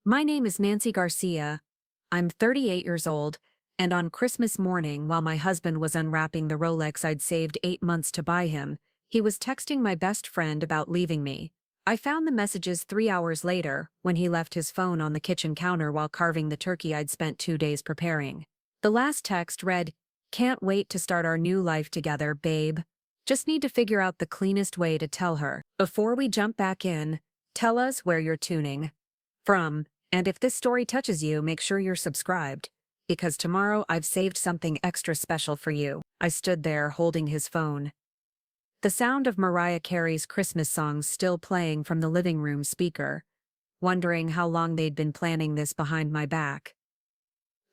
My name is Nancy Garcia. I'm 38 years old, and on Christmas morning, while my husband was unwrapping the Rolex I'd saved 8 months to buy him, he was texting my best friend about leaving me. I found the messages 3 hours later, when he left his phone on the kitchen counter while carving the turkey I'd spent 2 days preparing. The last text read, "Can't wait to start our new life together, babe. Just need to figure out the cleanest way to tell her." Before we jump back in, tell us where you're tuning from. And if this story touches you, make sure you're subscribed, because tomorrow I've saved something extra special for you. I stood there holding his phone. The sound of Mariah Carey's Christmas songs still playing from the living room speaker, wondering how long they'd been planning this behind my back.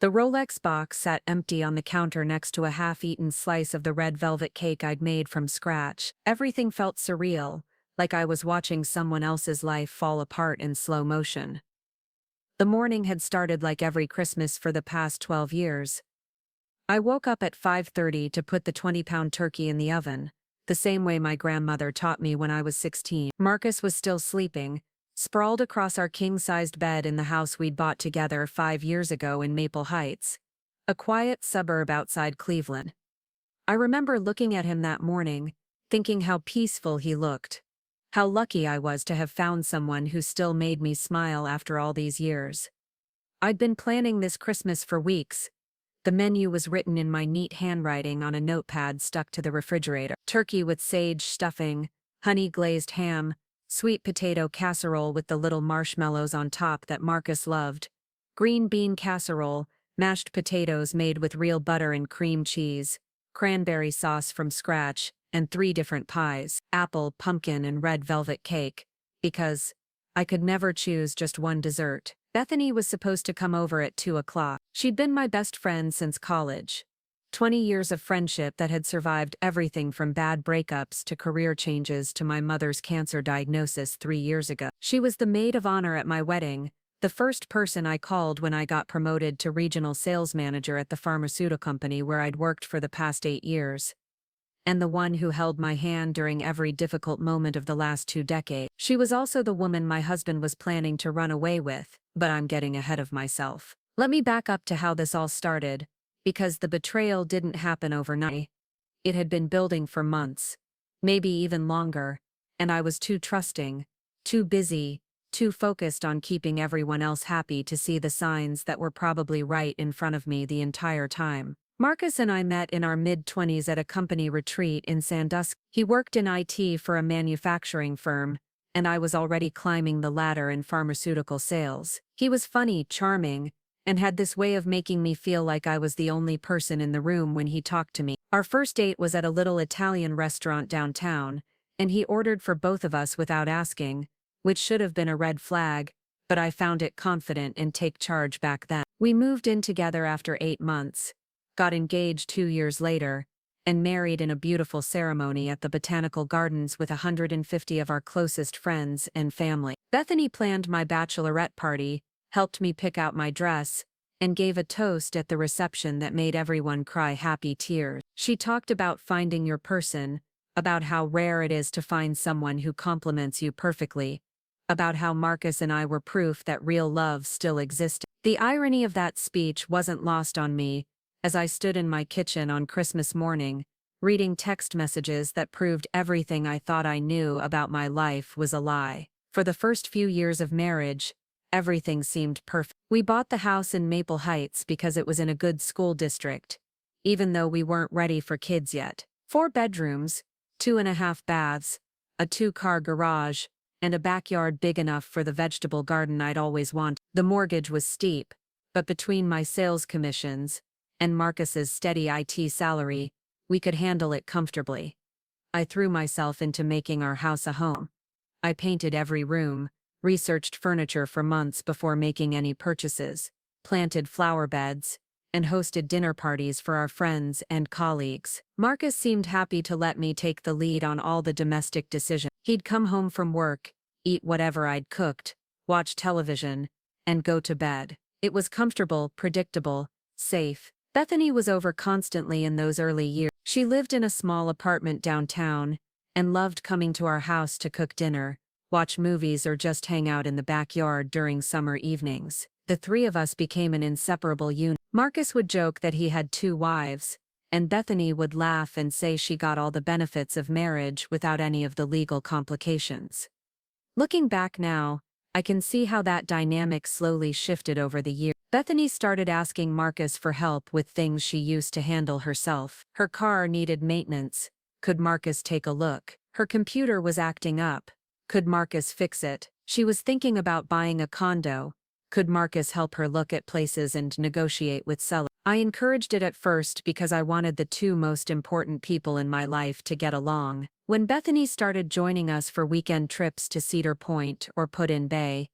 The Rolex box sat empty on the counter next to a half-eaten slice of the red velvet cake I'd made from scratch. Everything felt surreal, like I was watching someone else's life fall apart in slow motion. The morning had started like every Christmas for the past 12 years. I woke up at 5:30 to put the 20-pound turkey in the oven, the same way my grandmother taught me when I was 16. Marcus was still sleeping, sprawled across our king-sized bed in the house we'd bought together 5 years ago in Maple Heights, a quiet suburb outside Cleveland. I remember looking at him that morning, thinking how peaceful he looked. How lucky I was to have found someone who still made me smile after all these years. I'd been planning this Christmas for weeks. The menu was written in my neat handwriting on a notepad stuck to the refrigerator. Turkey with sage stuffing, honey-glazed ham, sweet potato casserole with the little marshmallows on top that Marcus loved, green bean casserole, mashed potatoes made with real butter and cream cheese, cranberry sauce from scratch, and 3 different pies, apple, pumpkin, and red velvet cake, because I could never choose just one dessert. Bethany was supposed to come over at 2 o'clock. She'd been my best friend since college. 20 years of friendship that had survived everything from bad breakups to career changes to my mother's cancer diagnosis 3 years ago. She was the maid of honor at my wedding, the first person I called when I got promoted to regional sales manager at the pharmaceutical company where I'd worked for the past 8 years. And the one who held my hand during every difficult moment of the last 2 decades. She was also the woman my husband was planning to run away with, but I'm getting ahead of myself. Let me back up to how this all started, because the betrayal didn't happen overnight. It had been building for months, maybe even longer, and I was too trusting, too busy, too focused on keeping everyone else happy to see the signs that were probably right in front of me the entire time. Marcus and I met in our mid-20s at a company retreat in Sandusky. He worked in IT for a manufacturing firm, and I was already climbing the ladder in pharmaceutical sales. He was funny, charming, and had this way of making me feel like I was the only person in the room when he talked to me. Our first date was at a little Italian restaurant downtown, and he ordered for both of us without asking, which should have been a red flag, but I found it confident and take charge back then. We moved in together after 8 months. Got engaged 2 years later, and married in a beautiful ceremony at the Botanical Gardens with 150 of our closest friends and family. Bethany planned my bachelorette party, helped me pick out my dress, and gave a toast at the reception that made everyone cry happy tears. She talked about finding your person, about how rare it is to find someone who compliments you perfectly, about how Marcus and I were proof that real love still existed. The irony of that speech wasn't lost on me, as I stood in my kitchen on Christmas morning, reading text messages that proved everything I thought I knew about my life was a lie. For the first few years of marriage, everything seemed perfect. We bought the house in Maple Heights because it was in a good school district, even though we weren't ready for kids yet. 4 bedrooms, 2.5 baths, a 2-car garage, and a backyard big enough for the vegetable garden I'd always wanted. The mortgage was steep, but between my sales commissions and Marcus's steady IT salary, we could handle it comfortably. I threw myself into making our house a home. I painted every room, researched furniture for months before making any purchases, planted flower beds, and hosted dinner parties for our friends and colleagues. Marcus seemed happy to let me take the lead on all the domestic decisions. He'd come home from work, eat whatever I'd cooked, watch television, and go to bed. It was comfortable, predictable, safe. Bethany was over constantly in those early years. She lived in a small apartment downtown and loved coming to our house to cook dinner, watch movies, or just hang out in the backyard during summer evenings. The three of us became an inseparable unit. Marcus would joke that he had 2 wives, and Bethany would laugh and say she got all the benefits of marriage without any of the legal complications. Looking back now, I can see how that dynamic slowly shifted over the years. Bethany started asking Marcus for help with things she used to handle herself. Her car needed maintenance. Could Marcus take a look? Her computer was acting up. Could Marcus fix it? She was thinking about buying a condo. Could Marcus help her look at places and negotiate with sellers? I encouraged it at first because I wanted the 2 most important people in my life to get along. When Bethany started joining us for weekend trips to Cedar Point or Put-in Bay,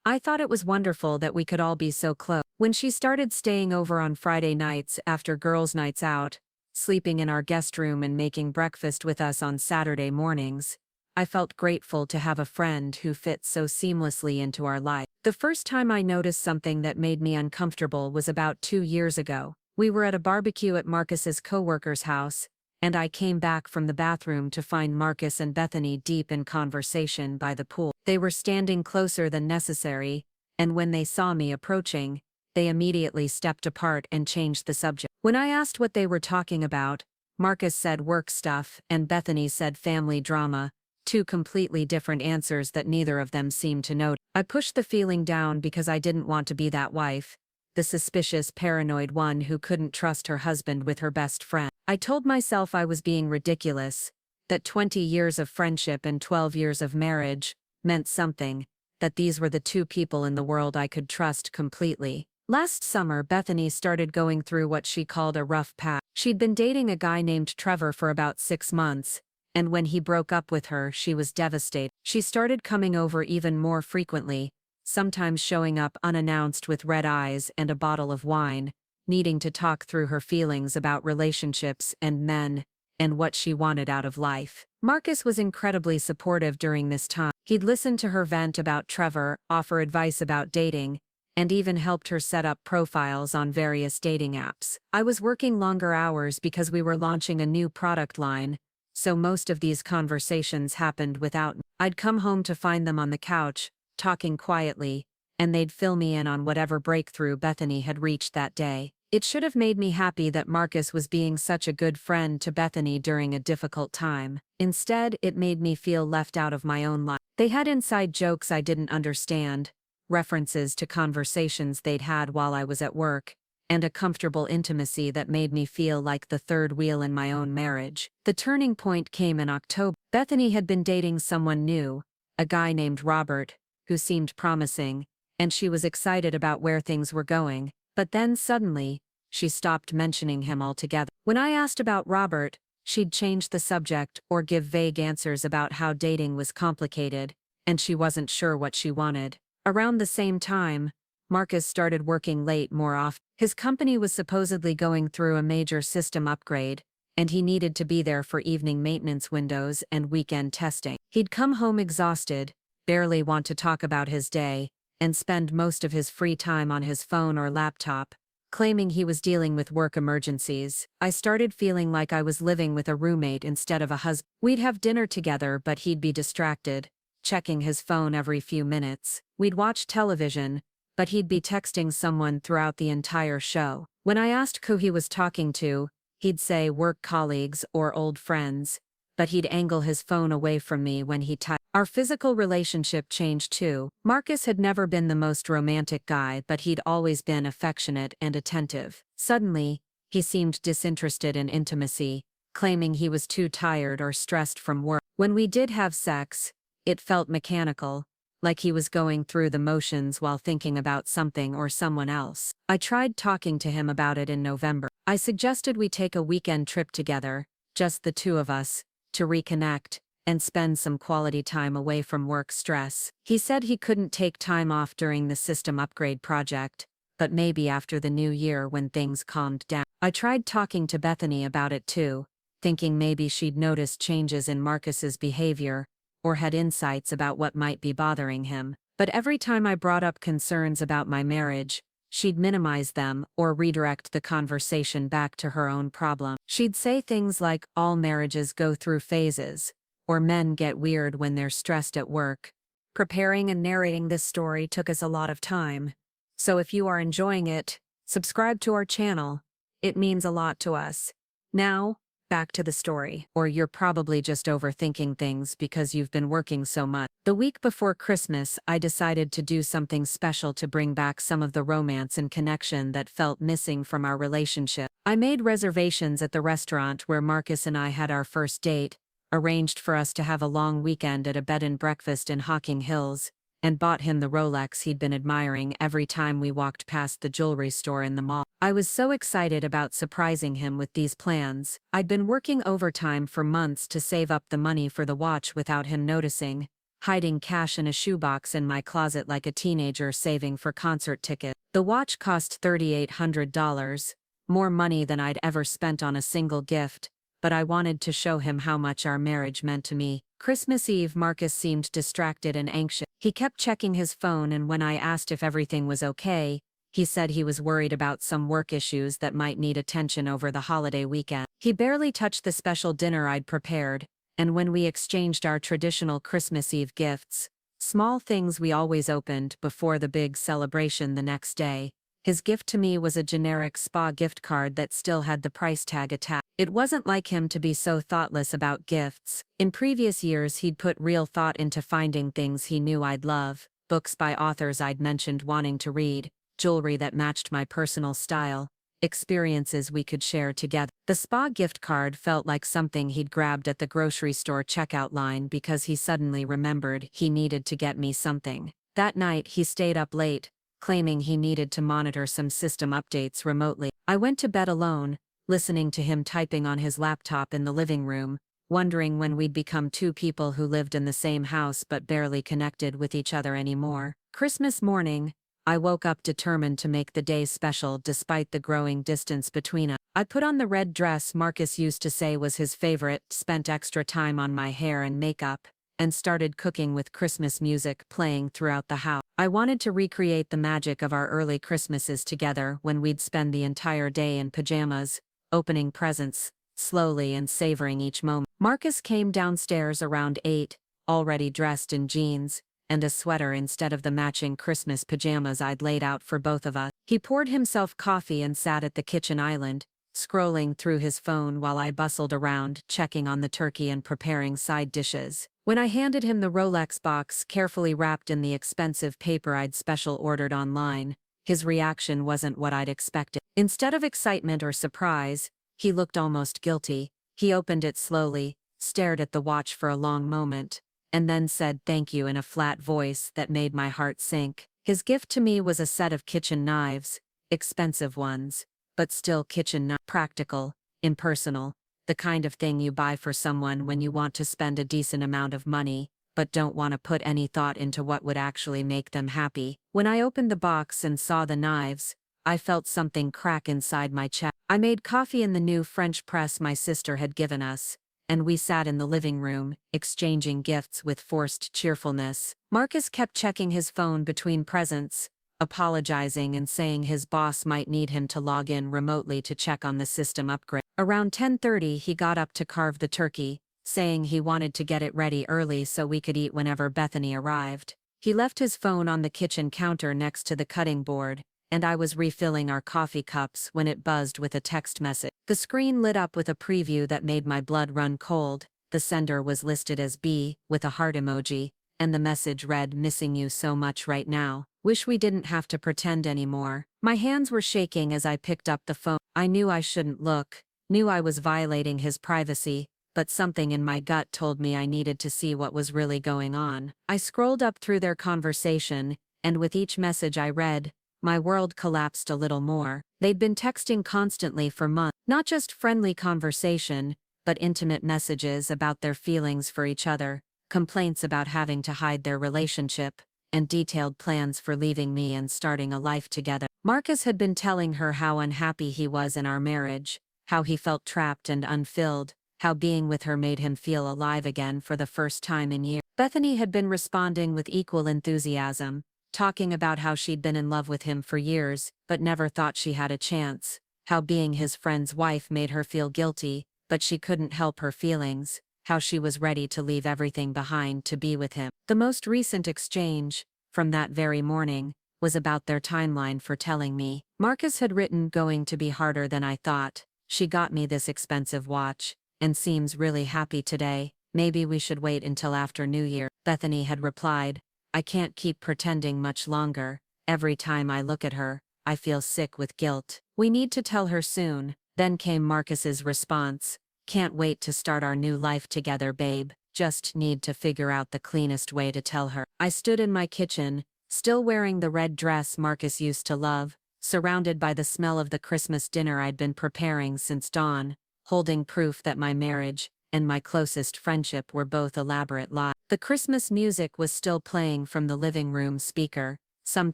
I thought it was wonderful that we could all be so close. When she started staying over on Friday nights after girls' nights out, sleeping in our guest room and making breakfast with us on Saturday mornings, I felt grateful to have a friend who fit so seamlessly into our life. The first time I noticed something that made me uncomfortable was about 2 years ago. We were at a barbecue at Marcus's coworker's house, and I came back from the bathroom to find Marcus and Bethany deep in conversation by the pool. They were standing closer than necessary, and when they saw me approaching, they immediately stepped apart and changed the subject. When I asked what they were talking about, Marcus said work stuff and Bethany said family drama, 2 completely different answers that neither of them seemed to note. I pushed the feeling down because I didn't want to be that wife, the suspicious, paranoid one who couldn't trust her husband with her best friend. I told myself I was being ridiculous, that 20 years of friendship and 12 years of marriage meant something, that these were the 2 people in the world I could trust completely. Last summer, Bethany started going through what she called a rough patch. She'd been dating a guy named Trevor for about 6 months, and when he broke up with her, she was devastated. She started coming over even more frequently, sometimes showing up unannounced with red eyes and a bottle of wine, needing to talk through her feelings about relationships and men, and what she wanted out of life. Marcus was incredibly supportive during this time. He'd listen to her vent about Trevor, offer advice about dating, and even helped her set up profiles on various dating apps. I was working longer hours because we were launching a new product line, so most of these conversations happened without me. I'd come home to find them on the couch, talking quietly, and they'd fill me in on whatever breakthrough Bethany had reached that day. It should have made me happy that Marcus was being such a good friend to Bethany during a difficult time. Instead, it made me feel left out of my own life. They had inside jokes I didn't understand, references to conversations they'd had while I was at work, and a comfortable intimacy that made me feel like the third wheel in my own marriage. The turning point came in October. Bethany had been dating someone new, a guy named Robert, who seemed promising, and she was excited about where things were going. But then suddenly, she stopped mentioning him altogether. When I asked about Robert, she'd change the subject or give vague answers about how dating was complicated, and she wasn't sure what she wanted. Around the same time, Marcus started working late more often. His company was supposedly going through a major system upgrade, and he needed to be there for evening maintenance windows and weekend testing. He'd come home exhausted, barely want to talk about his day, and spend most of his free time on his phone or laptop, claiming he was dealing with work emergencies. I started feeling like I was living with a roommate instead of a husband. We'd have dinner together, but he'd be distracted, checking his phone every few minutes. We'd watch television, but he'd be texting someone throughout the entire show. When I asked who he was talking to, he'd say work colleagues or old friends, but he'd angle his phone away from me when he typed. Our physical relationship changed too. Marcus had never been the most romantic guy, but he'd always been affectionate and attentive. Suddenly, he seemed disinterested in intimacy, claiming he was too tired or stressed from work. When we did have sex, it felt mechanical, like he was going through the motions while thinking about something or someone else. I tried talking to him about it in November. I suggested we take a weekend trip together, just the 2 of us, to reconnect and spend some quality time away from work stress. He said he couldn't take time off during the system upgrade project, but maybe after the new year when things calmed down. I tried talking to Bethany about it too, thinking maybe she'd noticed changes in Marcus's behavior, or had insights about what might be bothering him. But every time I brought up concerns about my marriage, she'd minimize them or redirect the conversation back to her own problem. She'd say things like, all marriages go through phases, or men get weird when they're stressed at work, Preparing and narrating this story took us a lot of time. So if you are enjoying it, subscribe to our channel. It means a lot to us. Now, back to the story. Or you're probably just overthinking things because you've been working so much. The week before Christmas, I decided to do something special to bring back some of the romance and connection that felt missing from our relationship. I made reservations at the restaurant where Marcus and I had our first date, arranged for us to have a long weekend at a bed and breakfast in Hocking Hills, and bought him the Rolex he'd been admiring every time we walked past the jewelry store in the mall. I was so excited about surprising him with these plans. I'd been working overtime for months to save up the money for the watch without him noticing, hiding cash in a shoebox in my closet like a teenager saving for concert tickets. The watch cost $3,800, more money than I'd ever spent on a single gift, but I wanted to show him how much our marriage meant to me. Christmas Eve, Marcus seemed distracted and anxious. He kept checking his phone, and when I asked if everything was okay, he said he was worried about some work issues that might need attention over the holiday weekend. He barely touched the special dinner I'd prepared, and when we exchanged our traditional Christmas Eve gifts, small things we always opened before the big celebration the next day, his gift to me was a generic spa gift card that still had the price tag attached. It wasn't like him to be so thoughtless about gifts. In previous years, he'd put real thought into finding things he knew I'd love, books by authors I'd mentioned wanting to read, jewelry that matched my personal style, experiences we could share together. The spa gift card felt like something he'd grabbed at the grocery store checkout line because he suddenly remembered he needed to get me something. That night, he stayed up late, claiming he needed to monitor some system updates remotely. I went to bed alone, listening to him typing on his laptop in the living room, wondering when we'd become two people who lived in the same house but barely connected with each other anymore. Christmas morning, I woke up determined to make the day special despite the growing distance between us. I put on the red dress Marcus used to say was his favorite, spent extra time on my hair and makeup, and started cooking with Christmas music playing throughout the house. I wanted to recreate the magic of our early Christmases together when we'd spend the entire day in pajamas, opening presents, slowly and savoring each moment. Marcus came downstairs around 8, already dressed in jeans and a sweater instead of the matching Christmas pajamas I'd laid out for both of us. He poured himself coffee and sat at the kitchen island, scrolling through his phone while I bustled around, checking on the turkey and preparing side dishes. When I handed him the Rolex box carefully wrapped in the expensive paper I'd special ordered online, his reaction wasn't what I'd expected. Instead of excitement or surprise, he looked almost guilty. He opened it slowly, stared at the watch for a long moment, and then said thank you in a flat voice that made my heart sink. His gift to me was a set of kitchen knives, expensive ones, but still kitchen knives. Practical, impersonal, the kind of thing you buy for someone when you want to spend a decent amount of money, but don't want to put any thought into what would actually make them happy. When I opened the box and saw the knives, I felt something crack inside my chest. I made coffee in the new French press my sister had given us, and we sat in the living room, exchanging gifts with forced cheerfulness. Marcus kept checking his phone between presents, apologizing and saying his boss might need him to log in remotely to check on the system upgrade. Around 10:30 he got up to carve the turkey, saying he wanted to get it ready early so we could eat whenever Bethany arrived. He left his phone on the kitchen counter next to the cutting board, and I was refilling our coffee cups when it buzzed with a text message. The screen lit up with a preview that made my blood run cold. The sender was listed as B, with a heart emoji, and the message read, "Missing you so much right now. Wish we didn't have to pretend anymore." My hands were shaking as I picked up the phone. I knew I shouldn't look, knew I was violating his privacy, but something in my gut told me I needed to see what was really going on. I scrolled up through their conversation, and with each message I read, my world collapsed a little more. They'd been texting constantly for months, not just friendly conversation, but intimate messages about their feelings for each other, complaints about having to hide their relationship, and detailed plans for leaving me and starting a life together. Marcus had been telling her how unhappy he was in our marriage, how he felt trapped and unfilled, how being with her made him feel alive again for the first time in years. Bethany had been responding with equal enthusiasm, talking about how she'd been in love with him for years, but never thought she had a chance, how being his friend's wife made her feel guilty, but she couldn't help her feelings, how she was ready to leave everything behind to be with him. The most recent exchange, from that very morning, was about their timeline for telling me. Marcus had written, "Going to be harder than I thought. She got me this expensive watch, and seems really happy today. Maybe we should wait until after New Year." Bethany had replied, "I can't keep pretending much longer. Every time I look at her, I feel sick with guilt. We need to tell her soon." Then came Marcus's response, "Can't wait to start our new life together, babe. Just need to figure out the cleanest way to tell her." I stood in my kitchen, still wearing the red dress Marcus used to love, surrounded by the smell of the Christmas dinner I'd been preparing since dawn, holding proof that my marriage and my closest friendship were both elaborate lies. The Christmas music was still playing from the living room speaker, some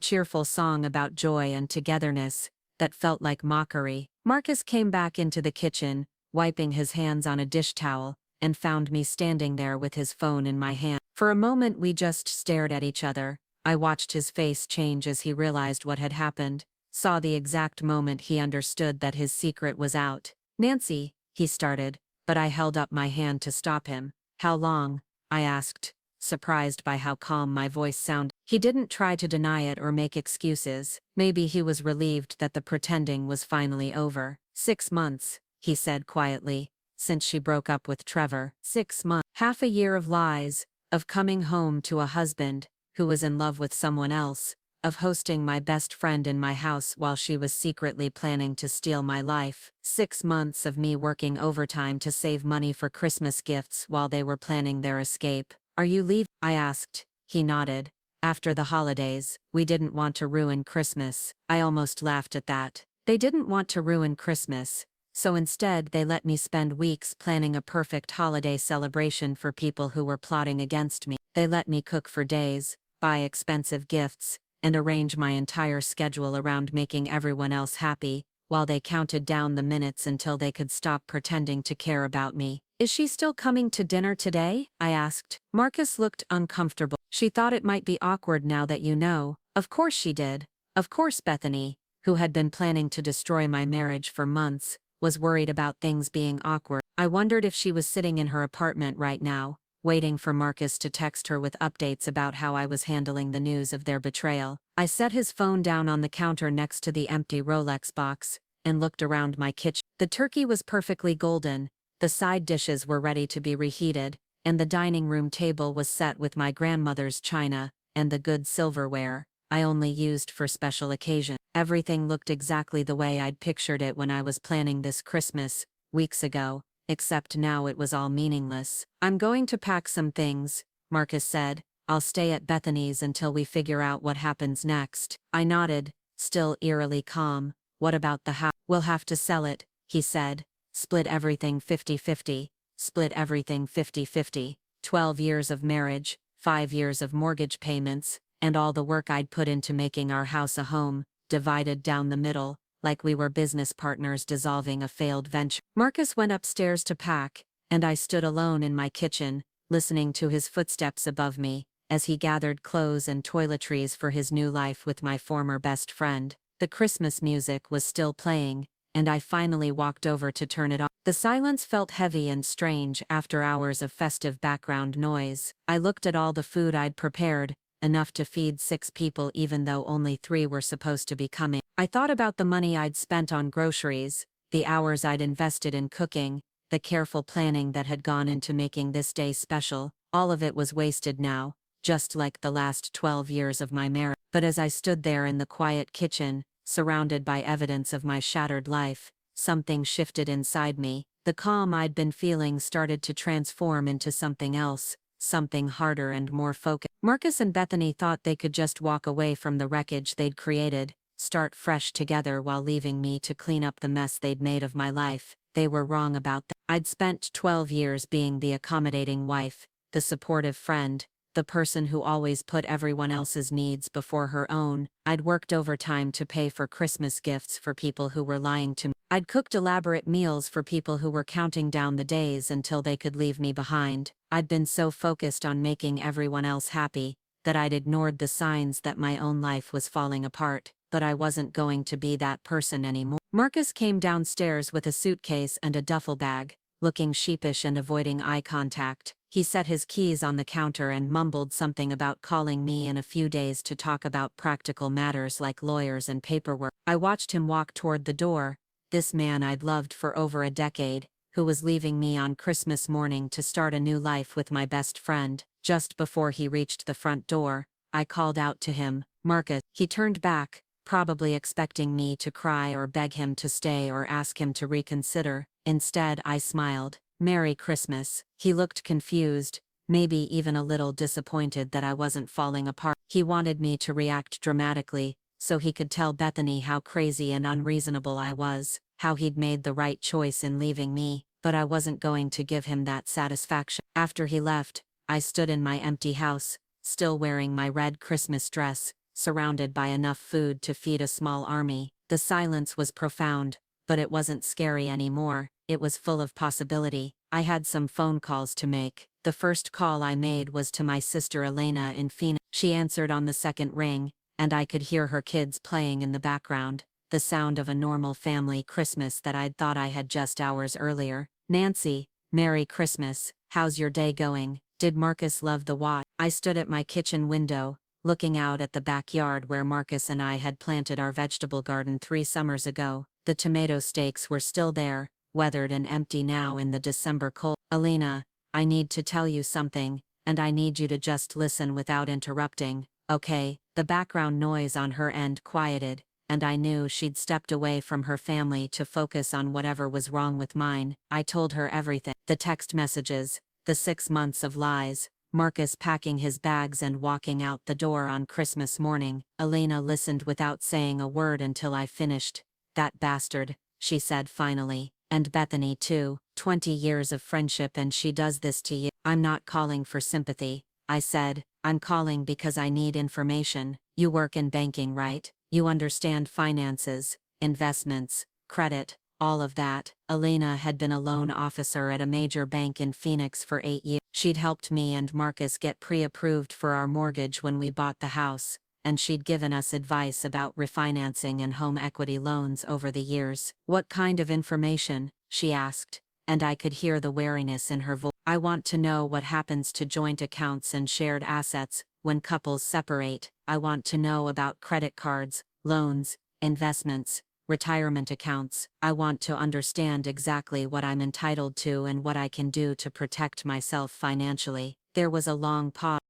cheerful song about joy and togetherness that felt like mockery. Marcus came back into the kitchen, wiping his hands on a dish towel, and found me standing there with his phone in my hand. For a moment we just stared at each other. I watched his face change as he realized what had happened, saw the exact moment he understood that his secret was out. "Nancy," he started, but I held up my hand to stop him. "How long?" I asked, surprised by how calm my voice sounded. He didn't try to deny it or make excuses. Maybe he was relieved that the pretending was finally over. "6 months, he said quietly, "since she broke up with Trevor." 6 months. Half a year of lies, of coming home to a husband who was in love with someone else, of hosting my best friend in my house while she was secretly planning to steal my life. 6 months of me working overtime to save money for Christmas gifts while they were planning their escape. "Are you leaving?" I asked. He nodded. "After the holidays, we didn't want to ruin Christmas." I almost laughed at that. They didn't want to ruin Christmas, so instead they let me spend weeks planning a perfect holiday celebration for people who were plotting against me. They let me cook for days, buy expensive gifts, and arrange my entire schedule around making everyone else happy, while they counted down the minutes until they could stop pretending to care about me. "Is she still coming to dinner today?" I asked. Marcus looked uncomfortable. "She thought it might be awkward now that you know." Of course she did. Of course Bethany, who had been planning to destroy my marriage for months, was worried about things being awkward. I wondered if she was sitting in her apartment right now, waiting for Marcus to text her with updates about how I was handling the news of their betrayal. I set his phone down on the counter next to the empty Rolex box, and looked around my kitchen. The turkey was perfectly golden, the side dishes were ready to be reheated, and the dining room table was set with my grandmother's china, and the good silverware I only used for special occasions. Everything looked exactly the way I'd pictured it when I was planning this Christmas, weeks ago. Except now it was all meaningless. "I'm going to pack some things," Marcus said. "I'll stay at Bethany's until we figure out what happens next." I nodded, still eerily calm. "What about the house?" "We'll have to sell it," he said. "Split everything 50-50. Split everything 50-50. 12 years of marriage, 5 years of mortgage payments, and all the work I'd put into making our house a home, divided down the middle, like we were business partners dissolving a failed venture." Marcus went upstairs to pack, and I stood alone in my kitchen, listening to his footsteps above me, as he gathered clothes and toiletries for his new life with my former best friend. The Christmas music was still playing, and I finally walked over to turn it on. The silence felt heavy and strange after hours of festive background noise. I looked at all the food I'd prepared, enough to feed 6 people even though only 3 were supposed to be coming. I thought about the money I'd spent on groceries, the hours I'd invested in cooking, the careful planning that had gone into making this day special. All of it was wasted now, just like the last 12 years of my marriage. But as I stood there in the quiet kitchen, surrounded by evidence of my shattered life, something shifted inside me. The calm I'd been feeling started to transform into something else, something harder and more focused. Marcus and Bethany thought they could just walk away from the wreckage they'd created, start fresh together while leaving me to clean up the mess they'd made of my life. They were wrong about that. I'd spent 12 years being the accommodating wife, the supportive friend, the person who always put everyone else's needs before her own. I'd worked overtime to pay for Christmas gifts for people who were lying to me. I'd cooked elaborate meals for people who were counting down the days until they could leave me behind. I'd been so focused on making everyone else happy that I'd ignored the signs that my own life was falling apart. But I wasn't going to be that person anymore. Marcus came downstairs with a suitcase and a duffel bag, looking sheepish and avoiding eye contact. He set his keys on the counter and mumbled something about calling me in a few days to talk about practical matters like lawyers and paperwork. I watched him walk toward the door, this man I'd loved for over a decade, who was leaving me on Christmas morning to start a new life with my best friend. Just before he reached the front door, I called out to him, "Marcus." He turned back, probably expecting me to cry or beg him to stay or ask him to reconsider. Instead, I smiled. "Merry Christmas." He looked confused, maybe even a little disappointed that I wasn't falling apart. He wanted me to react dramatically, so he could tell Bethany how crazy and unreasonable I was, how he'd made the right choice in leaving me, but I wasn't going to give him that satisfaction. After he left, I stood in my empty house, still wearing my red Christmas dress, surrounded by enough food to feed a small army. The silence was profound, but it wasn't scary anymore. It was full of possibility. I had some phone calls to make. The first call I made was to my sister Elena in Phoenix. She answered on the second ring, and I could hear her kids playing in the background, the sound of a normal family Christmas that I'd thought I had just hours earlier. "Nancy, Merry Christmas. How's your day going? Did Marcus love the watch?" I stood at my kitchen window, looking out at the backyard where Marcus and I had planted our vegetable garden 3 summers ago. The tomato stakes were still there, weathered and empty now in the December cold. "Elena, I need to tell you something, and I need you to just listen without interrupting, okay?" The background noise on her end quieted, and I knew she'd stepped away from her family to focus on whatever was wrong with mine. I told her everything. The text messages, the 6 months of lies, Marcus packing his bags and walking out the door on Christmas morning. Elena listened without saying a word until I finished. "That bastard," she said finally. "And Bethany too. 20 years of friendship and she does this to you." "I'm not calling for sympathy," I said. "I'm calling because I need information." "You work in banking, right? You understand finances, investments, credit, all of that." Elena had been a loan officer at a major bank in Phoenix for 8 years. She'd helped me and Marcus get pre-approved for our mortgage when we bought the house, and she'd given us advice about refinancing and home equity loans over the years. "What kind of information?" she asked, and I could hear the wariness in her voice. "I want to know what happens to joint accounts and shared assets when couples separate. I want to know about credit cards, loans, investments, retirement accounts. I want to understand exactly what I'm entitled to and what I can do to protect myself financially." There was a long pause.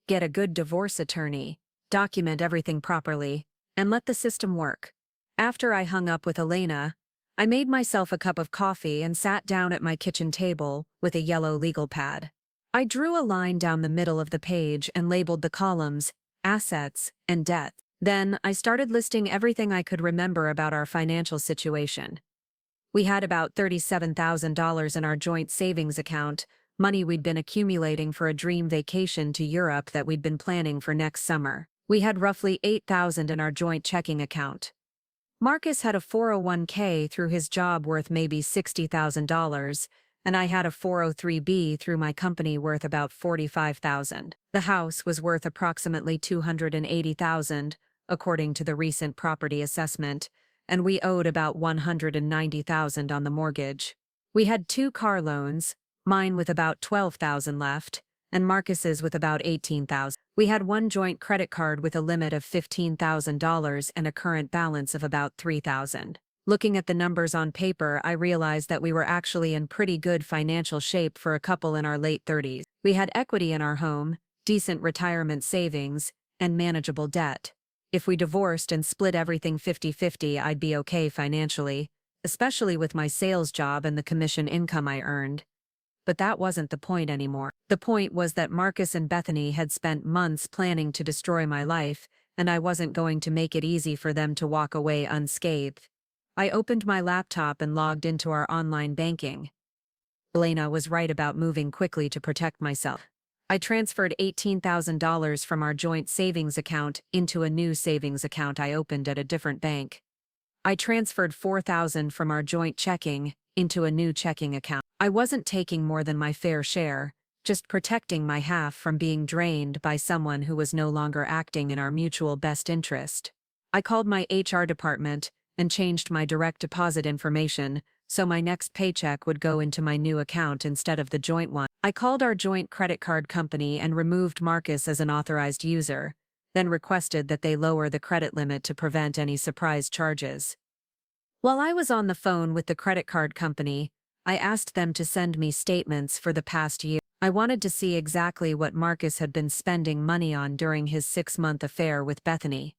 "Get a good divorce attorney, document everything properly, and let the system work." After I hung up with Elena, I made myself a cup of coffee and sat down at my kitchen table with a yellow legal pad. I drew a line down the middle of the page and labeled the columns, assets, and debt. Then I started listing everything I could remember about our financial situation. We had about $37,000 in our joint savings account, money we'd been accumulating for a dream vacation to Europe that we'd been planning for next summer. We had roughly $8,000 in our joint checking account. Marcus had a 401k through his job worth maybe $60,000, and I had a 403b through my company worth about $45,000. The house was worth approximately $280,000, according to the recent property assessment, and we owed about $190,000 on the mortgage. We had 2 car loans, mine with about $12,000 left, and Marcus's with about $18,000. We had 1 joint credit card with a limit of $15,000 and a current balance of about $3,000. Looking at the numbers on paper, I realized that we were actually in pretty good financial shape for a couple in our late 30s. We had equity in our home, decent retirement savings, and manageable debt. If we divorced and split everything 50-50, I'd be okay financially, especially with my sales job and the commission income I earned. But that wasn't the point anymore. The point was that Marcus and Bethany had spent months planning to destroy my life, and I wasn't going to make it easy for them to walk away unscathed. I opened my laptop and logged into our online banking. Elena was right about moving quickly to protect myself. I transferred $18,000 from our joint savings account into a new savings account I opened at a different bank. I transferred $4,000 from our joint checking into a new checking account. I wasn't taking more than my fair share, just protecting my half from being drained by someone who was no longer acting in our mutual best interest. I called my HR department and changed my direct deposit information so my next paycheck would go into my new account instead of the joint one. I called our joint credit card company and removed Marcus as an authorized user, then requested that they lower the credit limit to prevent any surprise charges. While I was on the phone with the credit card company, I asked them to send me statements for the past year. I wanted to see exactly what Marcus had been spending money on during his 6-month affair with Bethany.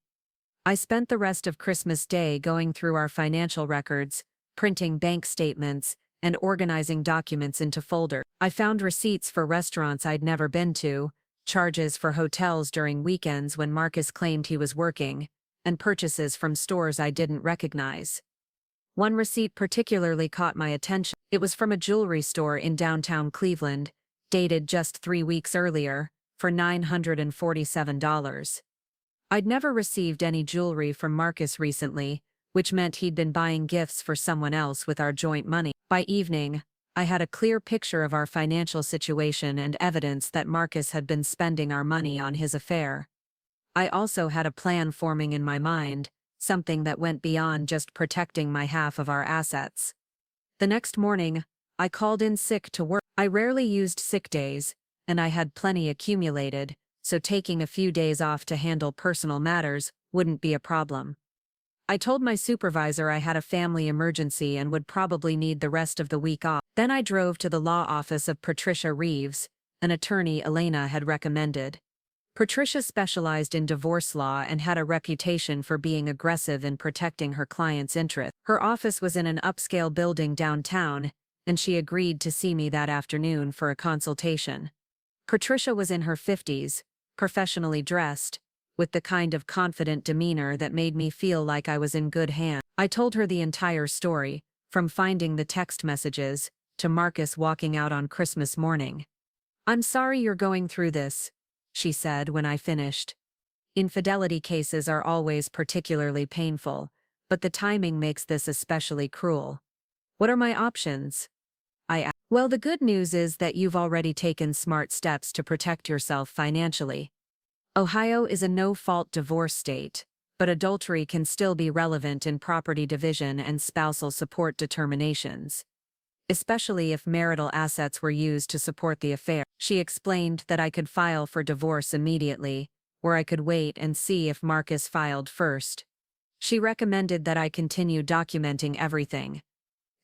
I spent the rest of Christmas Day going through our financial records, printing bank statements, and organizing documents into folders. I found receipts for restaurants I'd never been to, charges for hotels during weekends when Marcus claimed he was working, and purchases from stores I didn't recognize. One receipt particularly caught my attention. It was from a jewelry store in downtown Cleveland, dated just 3 weeks earlier, for $947. I'd never received any jewelry from Marcus recently, which meant he'd been buying gifts for someone else with our joint money. By evening, I had a clear picture of our financial situation and evidence that Marcus had been spending our money on his affair. I also had a plan forming in my mind, something that went beyond just protecting my half of our assets. The next morning, I called in sick to work. I rarely used sick days, and I had plenty accumulated, so taking a few days off to handle personal matters wouldn't be a problem. I told my supervisor I had a family emergency and would probably need the rest of the week off. Then I drove to the law office of Patricia Reeves, an attorney Elena had recommended. Patricia specialized in divorce law and had a reputation for being aggressive in protecting her clients' interests. Her office was in an upscale building downtown, and she agreed to see me that afternoon for a consultation. Patricia was in her 50s, professionally dressed, with the kind of confident demeanor that made me feel like I was in good hands. I told her the entire story, from finding the text messages, to Marcus walking out on Christmas morning. "I'm sorry you're going through this," she said when I finished. "Infidelity cases are always particularly painful, but the timing makes this especially cruel. What are my options?" I asked. "Well, the good news is that you've already taken smart steps to protect yourself financially. Ohio is a no-fault divorce state, but adultery can still be relevant in property division and spousal support determinations, especially if marital assets were used to support the affair." She explained that I could file for divorce immediately, or I could wait and see if Marcus filed first. She recommended that I continue documenting everything,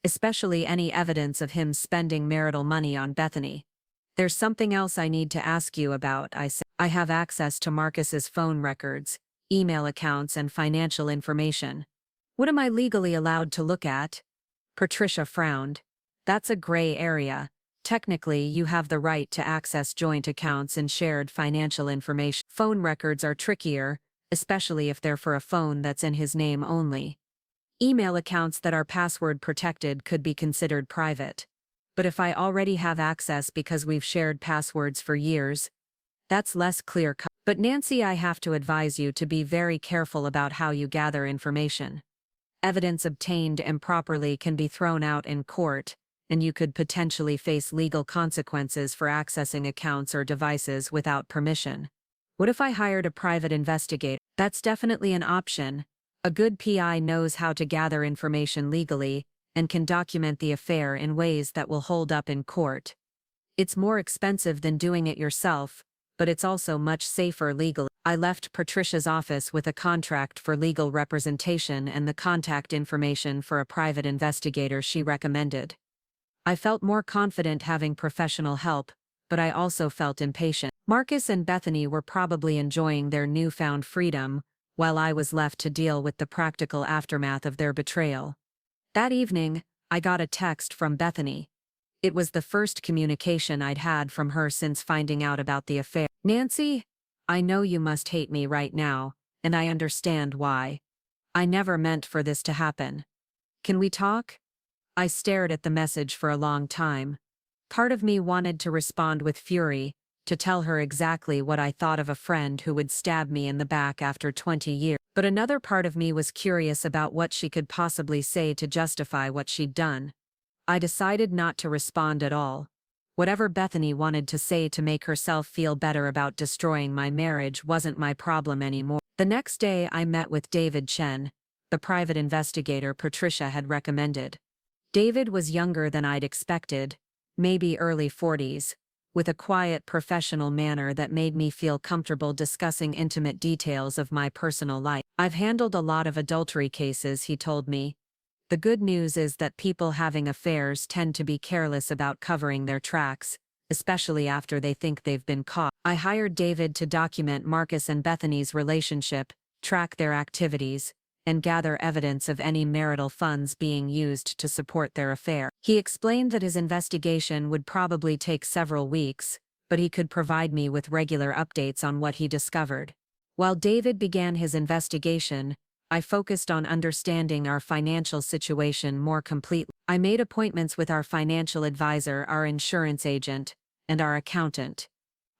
especially any evidence of him spending marital money on Bethany. "There's something else I need to ask you about," I said. "I have access to Marcus's phone records, email accounts, and financial information. What am I legally allowed to look at?" Patricia frowned. "That's a gray area. Technically, you have the right to access joint accounts and shared financial information. Phone records are trickier, especially if they're for a phone that's in his name only. Email accounts that are password protected could be considered private. But if I already have access because we've shared passwords for years, that's less clear-cut. But Nancy, I have to advise you to be very careful about how you gather information. Evidence obtained improperly can be thrown out in court, and you could potentially face legal consequences for accessing accounts or devices without permission. What if I hired a private investigator? That's definitely an option. A good PI knows how to gather information legally and can document the affair in ways that will hold up in court. It's more expensive than doing it yourself, but it's also much safer legally." I left Patricia's office with a contract for legal representation and the contact information for a private investigator she recommended. I felt more confident having professional help, but I also felt impatient. Marcus and Bethany were probably enjoying their newfound freedom, while I was left to deal with the practical aftermath of their betrayal. That evening, I got a text from Bethany. It was the first communication I'd had from her since finding out about the affair. "Nancy, I know you must hate me right now, and I understand why. I never meant for this to happen. Can we talk?" I stared at the message for a long time. Part of me wanted to respond with fury, to tell her exactly what I thought of a friend who would stab me in the back after 20 years. But another part of me was curious about what she could possibly say to justify what she'd done. I decided not to respond at all. Whatever Bethany wanted to say to make herself feel better about destroying my marriage wasn't my problem anymore. The next day I met with David Chen, the private investigator Patricia had recommended. David was younger than I'd expected, maybe early 40s, with a quiet professional manner that made me feel comfortable discussing intimate details of my personal life. "I've handled a lot of adultery cases," he told me. "The good news is that people having affairs tend to be careless about covering their tracks, especially after they think they've been caught." I hired David to document Marcus and Bethany's relationship, track their activities, and gather evidence of any marital funds being used to support their affair. He explained that his investigation would probably take several weeks, but he could provide me with regular updates on what he discovered. While David began his investigation, I focused on understanding our financial situation more completely. I made appointments with our financial advisor, our insurance agent, and our accountant.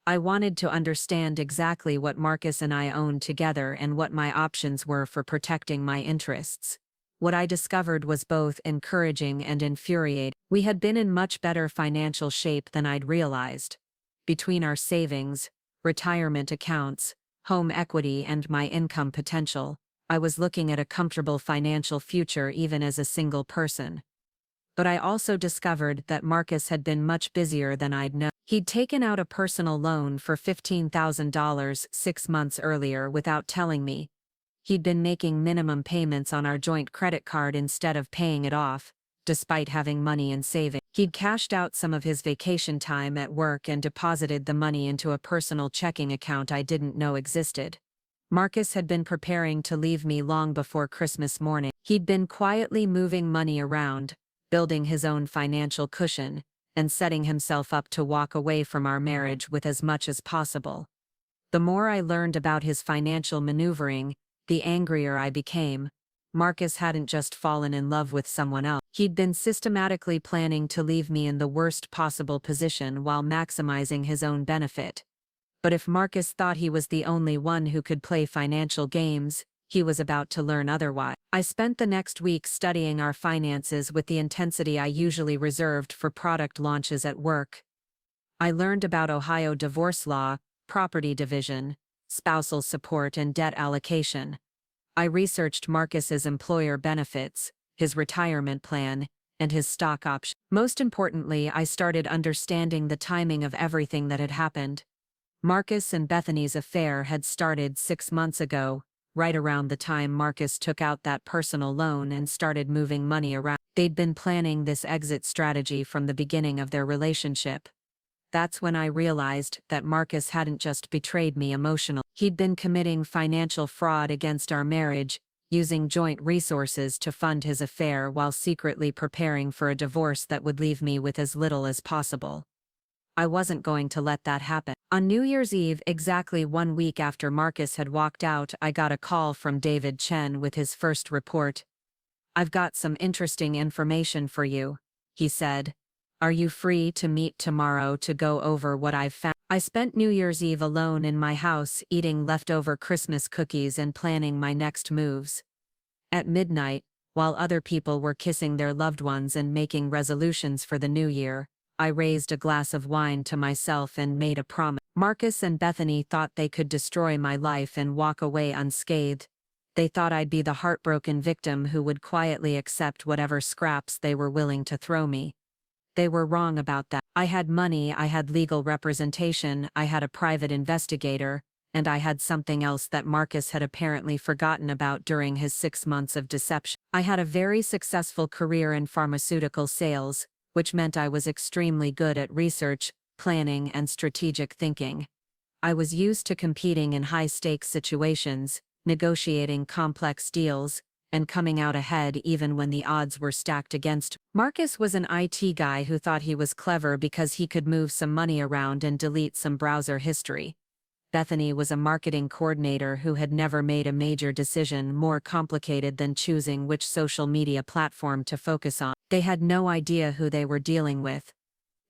I wanted to understand exactly what Marcus and I owned together and what my options were for protecting my interests. What I discovered was both encouraging and infuriating. We had been in much better financial shape than I'd realized. Between our savings, retirement accounts, home equity, and my income potential, I was looking at a comfortable financial future even as a single person. But I also discovered that Marcus had been much busier than I'd known. He'd taken out a personal loan for $15,000 6 months earlier without telling me. He'd been making minimum payments on our joint credit card instead of paying it off, despite having money in savings. He'd cashed out some of his vacation time at work and deposited the money into a personal checking account I didn't know existed. Marcus had been preparing to leave me long before Christmas morning. He'd been quietly moving money around, building his own financial cushion, and setting himself up to walk away from our marriage with as much as possible. The more I learned about his financial maneuvering, the angrier I became. Marcus hadn't just fallen in love with someone else. He'd been systematically planning to leave me in the worst possible position while maximizing his own benefit. But if Marcus thought he was the only one who could play financial games, he was about to learn otherwise. I spent the next week studying our finances with the intensity I usually reserved for product launches at work. I learned about Ohio divorce law, property division, spousal support, and debt allocation. I researched Marcus's employer benefits, his retirement plan, and his stock option. Most importantly, I started understanding the timing of everything that had happened. Marcus and Bethany's affair had started 6 months ago, right around the time Marcus took out that personal loan and started moving money around. They'd been planning this exit strategy from the beginning of their relationship. That's when I realized that Marcus hadn't just betrayed me emotionally. He'd been committing financial fraud against our marriage, using joint resources to fund his affair while secretly preparing for a divorce that would leave me with as little as possible. I wasn't going to let that happen. On New Year's Eve, exactly 1 week after Marcus had walked out, I got a call from David Chen with his first report. "I've got some interesting information for you," he said. "Are you free to meet tomorrow to go over what I've found?" I spent New Year's Eve alone in my house, eating leftover Christmas cookies and planning my next moves. At midnight, while other people were kissing their loved ones and making resolutions for the new year, I raised a glass of wine to myself and made a promise. Marcus and Bethany thought they could destroy my life and walk away unscathed. They thought I'd be the heartbroken victim who would quietly accept whatever scraps they were willing to throw me. They were wrong about that. I had money, I had legal representation, I had a private investigator, and I had something else that Marcus had apparently forgotten about during his 6 months of deception. I had a very successful career in pharmaceutical sales, which meant I was extremely good at research, planning, and strategic thinking. I was used to competing in high-stakes situations, negotiating complex deals, and coming out ahead even when the odds were stacked against me. Marcus was an IT guy who thought he was clever because he could move some money around and delete some browser history. Bethany was a marketing coordinator who had never made a major decision more complicated than choosing which social media platform to focus on. They had no idea who they were dealing with.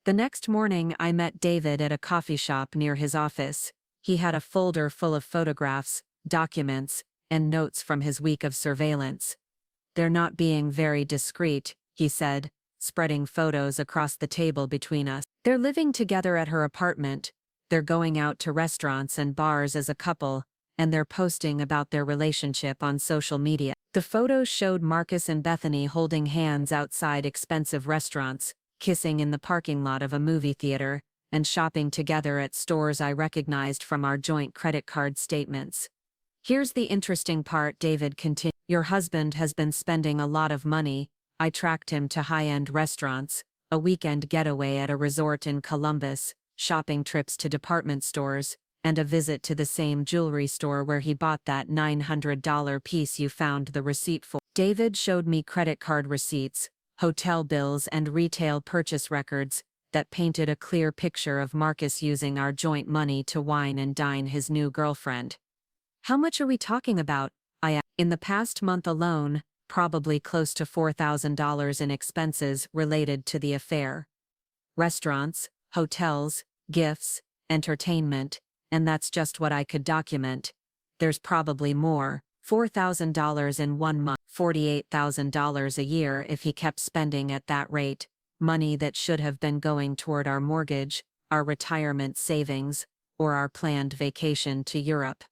The next morning, I met David at a coffee shop near his office. He had a folder full of photographs, documents, and notes from his week of surveillance. "They're not being very discreet," he said, spreading photos across the table between us. "They're living together at her apartment. They're going out to restaurants and bars as a couple, and they're posting about their relationship on social media. The photos showed Marcus and Bethany holding hands outside expensive restaurants, kissing in the parking lot of a movie theater, and shopping together at stores I recognized from our joint credit card statements. Here's the interesting part, David continued. Your husband has been spending a lot of money. I tracked him to high-end restaurants, a weekend getaway at a resort in Columbus, shopping trips to department stores, and a visit to the same jewelry store where he bought that $900 piece you found the receipt for. David showed me credit card receipts, hotel bills and retail purchase records that painted a clear picture of Marcus using our joint money to wine and dine his new girlfriend. How much are we talking about? I asked. In the past month alone, probably close to $4,000 in expenses related to the affair. Restaurants, hotels, gifts, entertainment, and that's just what I could document. There's probably more. $4,000 in 1 month, $48,000 a year if he kept spending at that rate, money that should have been going toward our mortgage, our retirement savings, or our planned vacation to Europe.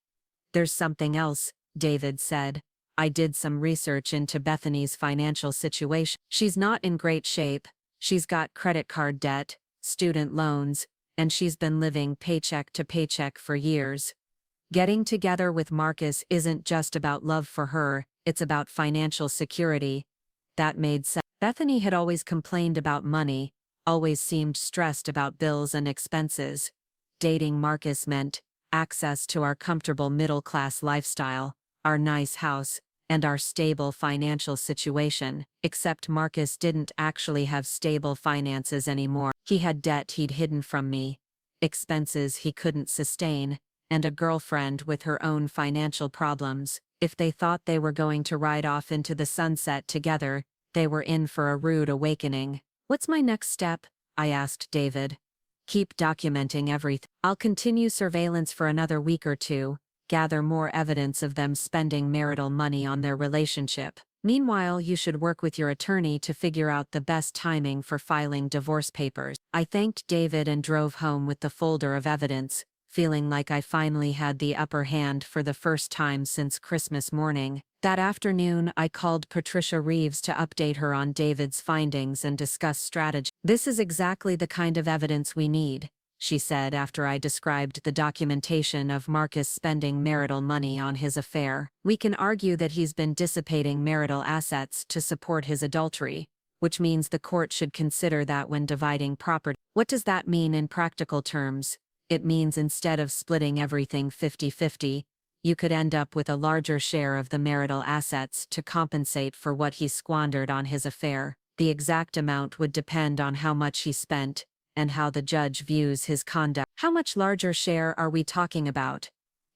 There's something else, David said. I did some research into Bethany's financial situation. She's not in great shape. She's got credit card debt, student loans, and she's been living paycheck to paycheck for years. Getting together with Marcus isn't just about love for her, it's about financial security. That made sense. Bethany had always complained about money, always seemed stressed about bills and expenses. Dating Marcus meant access to our comfortable middle-class lifestyle, our nice house, and our stable financial situation, except Marcus didn't actually have stable finances anymore. He had debt he'd hidden from me, expenses he couldn't sustain, and a girlfriend with her own financial problems. If they thought they were going to ride off into the sunset together, they were in for a rude awakening. What's my next step? I asked David. Keep documenting everything. I'll continue surveillance for another week or two, gather more evidence of them spending marital money on their relationship. Meanwhile, you should work with your attorney to figure out the best timing for filing divorce papers. I thanked David and drove home with the folder of evidence, feeling like I finally had the upper hand for the first time since Christmas morning. That afternoon, I called Patricia Reeves to update her on David's findings and discuss strategy. This is exactly the kind of evidence we need, she said after I described the documentation of Marcus spending marital money on his affair. We can argue that he's been dissipating marital assets to support his adultery, which means the court should consider that when dividing property. What does that mean in practical terms? It means instead of splitting everything 50-50, you could end up with a larger share of the marital assets to compensate for what he squandered on his affair. The exact amount would depend on how much he spent, and how the judge views his conduct. How much larger share are we talking about?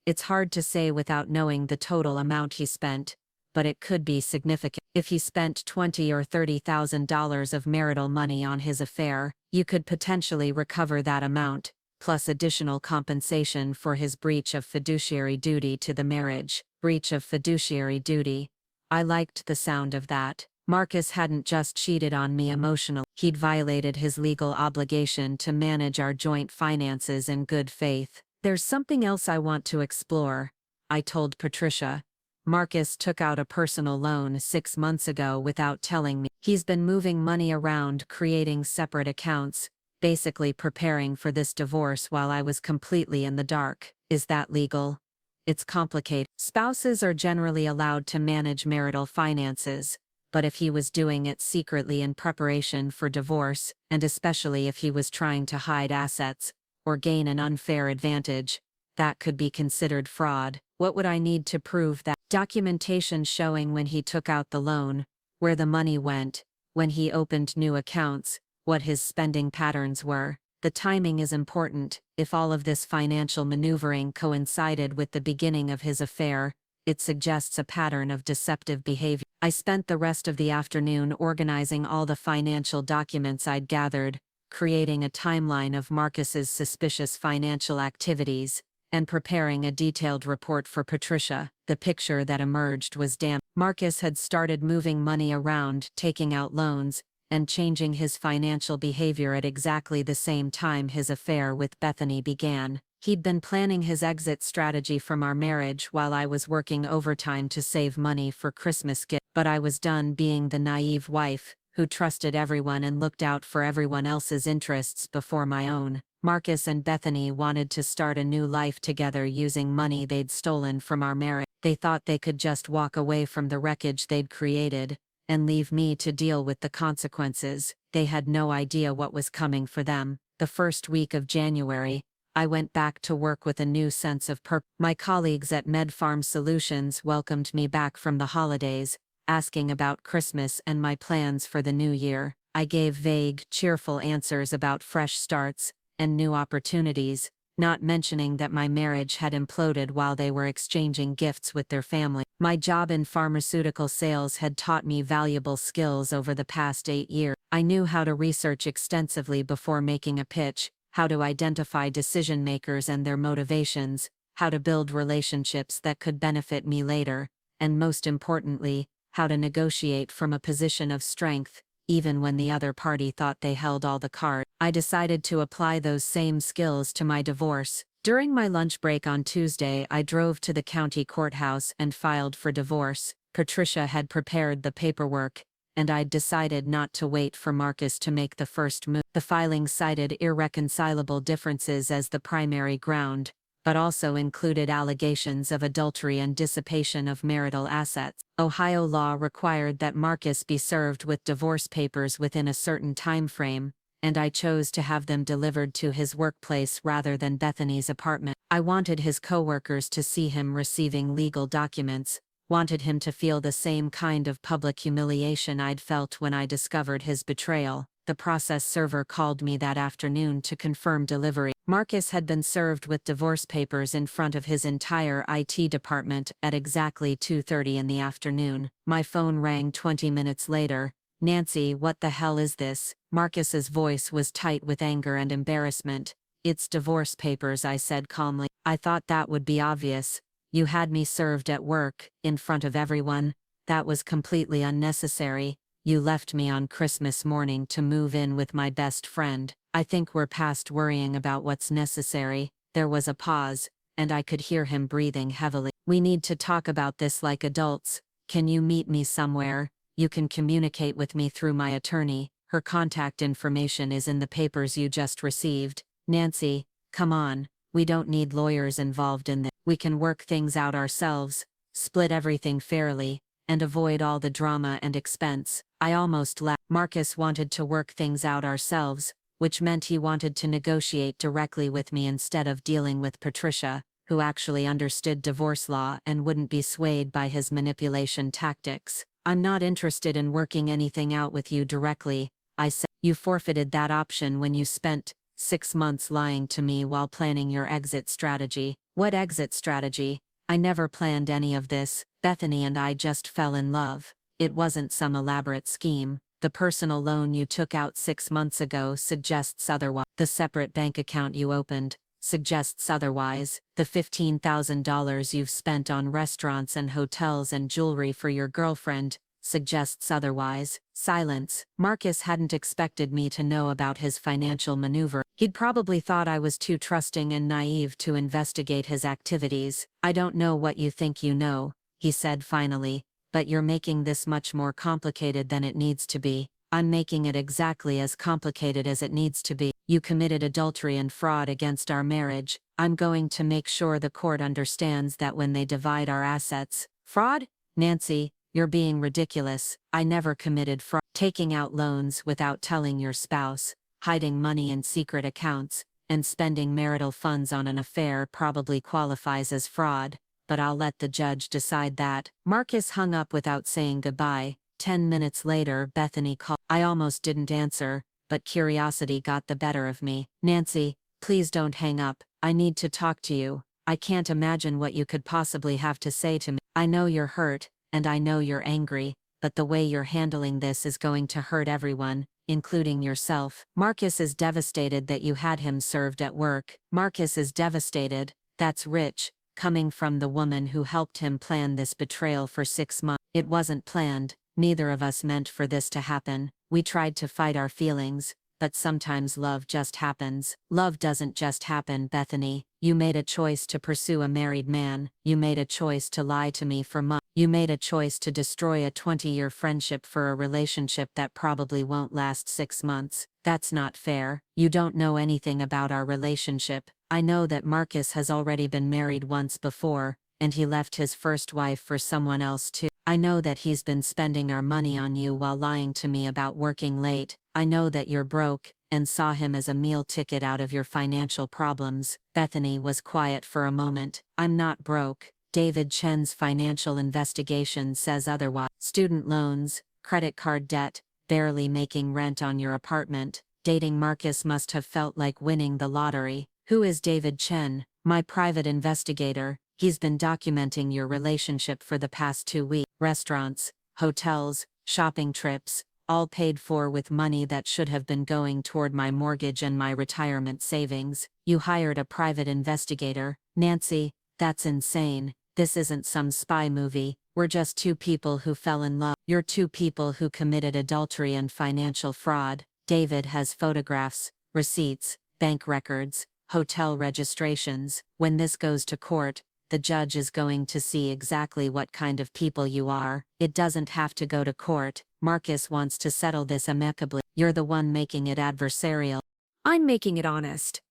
It's hard to say without knowing the total amount he spent, but it could be significant. If he spent $20,000 or $30,000 of marital money on his affair, you could potentially recover that amount, plus additional compensation for his breach of fiduciary duty to the marriage. Breach of fiduciary duty. I liked the sound of that. Marcus hadn't just cheated on me emotionally. He'd violated his legal obligation to manage our joint finances in good faith. There's something else I want to explore, I told Patricia. Marcus took out a personal loan 6 months ago without telling me. He's been moving money around, creating separate accounts, basically preparing for this divorce while I was completely in the dark. Is that legal? It's complicated. Spouses are generally allowed to manage marital finances, but if he was doing it secretly in preparation for divorce, and especially if he was trying to hide assets or gain an unfair advantage, that could be considered fraud. What would I need to prove that? Documentation showing when he took out the loan, where the money went, when he opened new accounts, what his spending patterns were. The timing is important. If all of this financial maneuvering coincided with the beginning of his affair, it suggests a pattern of deceptive behavior. I spent the rest of the afternoon organizing all the financial documents I'd gathered, creating a timeline of Marcus's suspicious financial activities, and preparing a detailed report for Patricia. The picture that emerged was damning. Marcus had started moving money around, taking out loans, and changing his financial behavior at exactly the same time his affair with Bethany began. He'd been planning his exit strategy from our marriage while I was working overtime to save money for Christmas gifts. But I was done being the naive wife who trusted everyone and looked out for everyone else's interests before my own. Marcus and Bethany wanted to start a new life together using money they'd stolen from our marriage. They thought they could just walk away from the wreckage they'd created and leave me to deal with the consequences. They had no idea what was coming for them. The first week of January, I went back to work with a new sense of purpose. My colleagues at MedFarm Solutions welcomed me back from the holidays, asking about Christmas and my plans for the new year. I gave vague, cheerful answers about fresh starts and new opportunities, not mentioning that my marriage had imploded while they were exchanging gifts with their family. My job in pharmaceutical sales had taught me valuable skills over the past 8 years. I knew how to research extensively before making a pitch, how to identify decision makers and their motivations, how to build relationships that could benefit me later, and most importantly, how to negotiate from a position of strength, even when the other party thought they held all the cards. I decided to apply those same skills to my divorce. During my lunch break on Tuesday, I drove to the county courthouse and filed for divorce. Patricia had prepared the paperwork, and I'd decided not to wait for Marcus to make the first move. The filing cited irreconcilable differences as the primary ground, but also included allegations of adultery and dissipation of marital assets. Ohio law required that Marcus be served with divorce papers within a certain time frame, and I chose to have them delivered to his workplace rather than Bethany's apartment. I wanted his coworkers to see him receiving legal documents, wanted him to feel the same kind of public humiliation I'd felt when I discovered his betrayal. The process server called me that afternoon to confirm delivery. Marcus had been served with divorce papers in front of his entire IT department at exactly 2:30 in the afternoon. My phone rang 20 minutes later. "Nancy, what the hell is this?" Marcus's voice was tight with anger and embarrassment. "It's divorce papers," I said calmly. "I thought that would be obvious. You had me served at work, in front of everyone. That was completely unnecessary. You left me on Christmas morning to move in with my best friend. I think we're past worrying about what's necessary." There was a pause, and I could hear him breathing heavily. "We need to talk about this like adults. Can you meet me somewhere? You can communicate with me through my attorney. Her contact information is in the papers you just received." "Nancy, come on. We don't need lawyers involved in this. We can work things out ourselves, split everything fairly, and avoid all the drama and expense." I almost laughed. Marcus wanted to work things out ourselves, which meant he wanted to negotiate directly with me instead of dealing with Patricia, who actually understood divorce law and wouldn't be swayed by his manipulation tactics. "I'm not interested in working anything out with you directly," I said. "You forfeited that option when you spent 6 months lying to me while planning your exit strategy." "What exit strategy? I never planned any of this. Bethany and I just fell in love. It wasn't some elaborate scheme. The personal loan you took out 6 months ago suggests otherwise. The separate bank account you opened suggests otherwise. The $15,000 you've spent on restaurants and hotels and jewelry for your girlfriend suggests otherwise." Silence. Marcus hadn't expected me to know about his financial maneuver. He'd probably thought I was too trusting and naive to investigate his activities. "I don't know what you think you know," he said finally, "but you're making this much more complicated than it needs to be." "I'm making it exactly as complicated as it needs to be. You committed adultery and fraud against our marriage. I'm going to make sure the court understands that when they divide our assets." "Fraud? Nancy, you're being ridiculous. I never committed fraud. Taking out loans without telling your spouse, hiding money in secret accounts, and spending marital funds on an affair probably qualifies as fraud, but I'll let the judge decide that." Marcus hung up without saying goodbye. 10 minutes later, Bethany called. I almost didn't answer, but curiosity got the better of me. "Nancy, please don't hang up. I need to talk to you. I can't imagine what you could possibly have to say to me. I know you're hurt, and I know you're angry, but the way you're handling this is going to hurt everyone, including yourself. Marcus is devastated that you had him served at work." Marcus is devastated. That's rich, coming from the woman who helped him plan this betrayal for 6 months. "It wasn't planned. Neither of us meant for this to happen. We tried to fight our feelings, but sometimes love just happens. Love doesn't just happen, Bethany. You made a choice to pursue a married man. You made a choice to lie to me for months. You made a choice to destroy a 20-year friendship for a relationship that probably won't last 6 months. That's not fair. You don't know anything about our relationship. I know that Marcus has already been married once before, and he left his first wife for someone else too. I know that he's been spending our money on you while lying to me about working late. I know that you're broke, and saw him as a meal ticket out of your financial problems. Bethany was quiet for a moment. I'm not broke. David Chen's financial investigation says otherwise. Student loans, credit card debt, barely making rent on your apartment. Dating Marcus must have felt like winning the lottery. Who is David Chen? My private investigator. He's been documenting your relationship for the past 2 weeks. Restaurants, hotels, shopping trips, all paid for with money that should have been going toward my mortgage and my retirement savings. You hired a private investigator. Nancy, that's insane. This isn't some spy movie. We're just 2 people who fell in love. You're 2 people who committed adultery and financial fraud. David has photographs, receipts, bank records, hotel registrations. When this goes to court, the judge is going to see exactly what kind of people you are. It doesn't have to go to court. Marcus wants to settle this amicably. You're the one making it adversarial. I'm making it honest.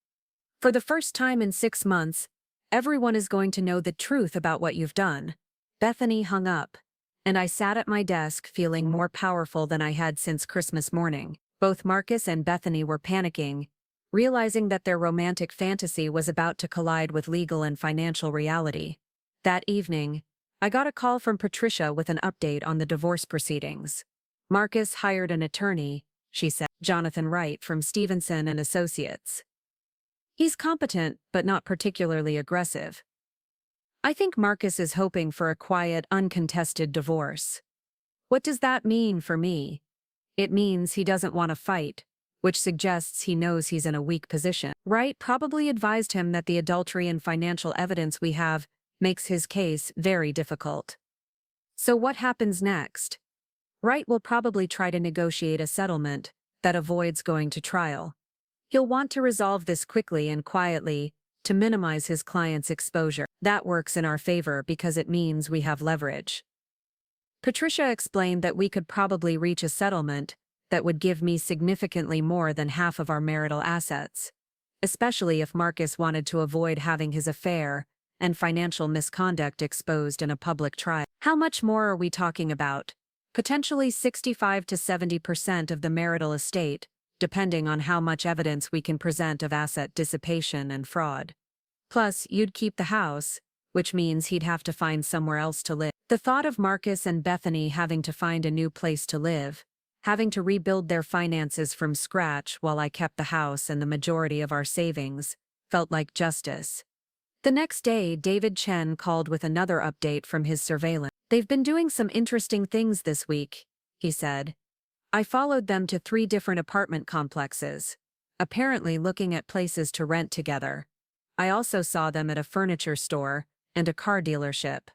For the first time in 6 months, everyone is going to know the truth about what you've done. Bethany hung up, and I sat at my desk feeling more powerful than I had since Christmas morning. Both Marcus and Bethany were panicking, realizing that their romantic fantasy was about to collide with legal and financial reality. That evening, I got a call from Patricia with an update on the divorce proceedings. Marcus hired an attorney, she said, Jonathan Wright from Stevenson and Associates. He's competent, but not particularly aggressive. I think Marcus is hoping for a quiet, uncontested divorce. What does that mean for me? It means he doesn't want to fight, which suggests he knows he's in a weak position. Wright probably advised him that the adultery and financial evidence we have makes his case very difficult. So what happens next? Wright will probably try to negotiate a settlement that avoids going to trial. He'll want to resolve this quickly and quietly to minimize his client's exposure. That works in our favor because it means we have leverage. Patricia explained that we could probably reach a settlement that would give me significantly more than half of our marital assets, especially if Marcus wanted to avoid having his affair and financial misconduct exposed in a public trial. How much more are we talking about? Potentially 65 to 70% of the marital estate, depending on how much evidence we can present of asset dissipation and fraud. Plus, you'd keep the house, which means he'd have to find somewhere else to live. The thought of Marcus and Bethany having to find a new place to live, having to rebuild their finances from scratch while I kept the house and the majority of our savings, felt like justice. The next day, David Chen called with another update from his surveillance. They've been doing some interesting things this week, he said. I followed them to 3 different apartment complexes, apparently looking at places to rent together. I also saw them at a furniture store and a car dealership.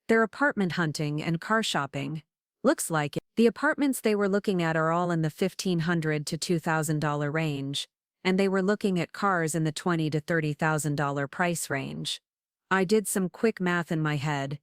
They're apartment hunting and car shopping. Looks like it. The apartments they were looking at are all in the $1,500 to $2,000 range, and they were looking at cars in the $20,000 to $30,000 price range. I did some quick math in my head.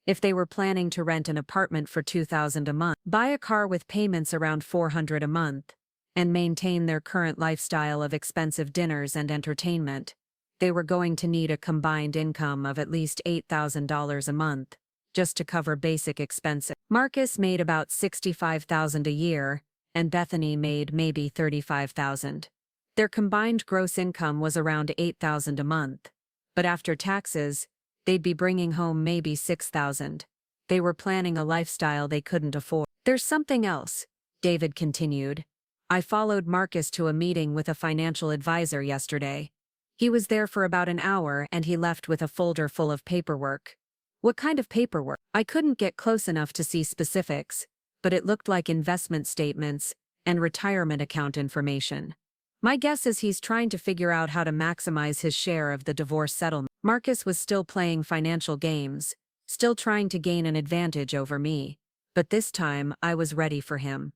If they were planning to rent an apartment for $2,000 a month, buy a car with payments around $400 a month, and maintain their current lifestyle of expensive dinners and entertainment, they were going to need a combined income of at least $8,000 a month, just to cover basic expenses. Marcus made about $65,000 a year, and Bethany made maybe $35,000. Their combined gross income was around $8,000 a month, but after taxes, they'd be bringing home maybe $6,000. They were planning a lifestyle they couldn't afford. There's something else, David continued. I followed Marcus to a meeting with a financial advisor yesterday. He was there for about an hour and he left with a folder full of paperwork. What kind of paperwork? I couldn't get close enough to see specifics, but it looked like investment statements and retirement account information. My guess is he's trying to figure out how to maximize his share of the divorce settlement. Marcus was still playing financial games, still trying to gain an advantage over me, but this time I was ready for him.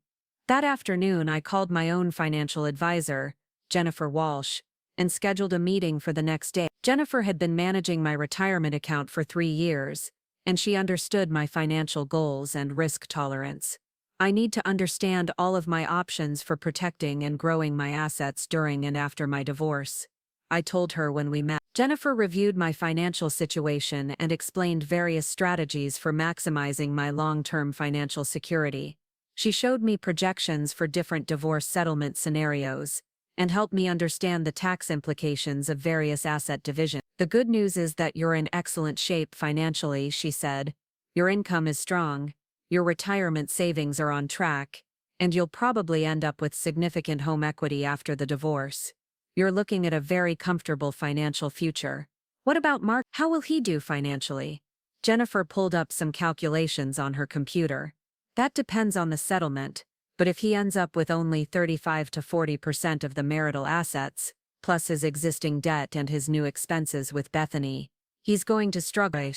That afternoon, I called my own financial advisor, Jennifer Walsh, and scheduled a meeting for the next day. Jennifer had been managing my retirement account for 3 years, and she understood my financial goals and risk tolerance. I need to understand all of my options for protecting and growing my assets during and after my divorce, I told her when we met. Jennifer reviewed my financial situation and explained various strategies for maximizing my long-term financial security. She showed me projections for different divorce settlement scenarios and helped me understand the tax implications of various asset divisions. The good news is that you're in excellent shape financially, she said. Your income is strong, your retirement savings are on track, and you'll probably end up with significant home equity after the divorce. You're looking at a very comfortable financial future. What about Mark? How will he do financially? Jennifer pulled up some calculations on her computer. That depends on the settlement, but if he ends up with only 35 to 40% of the marital assets, plus his existing debt and his new expenses with Bethany, he's going to struggle,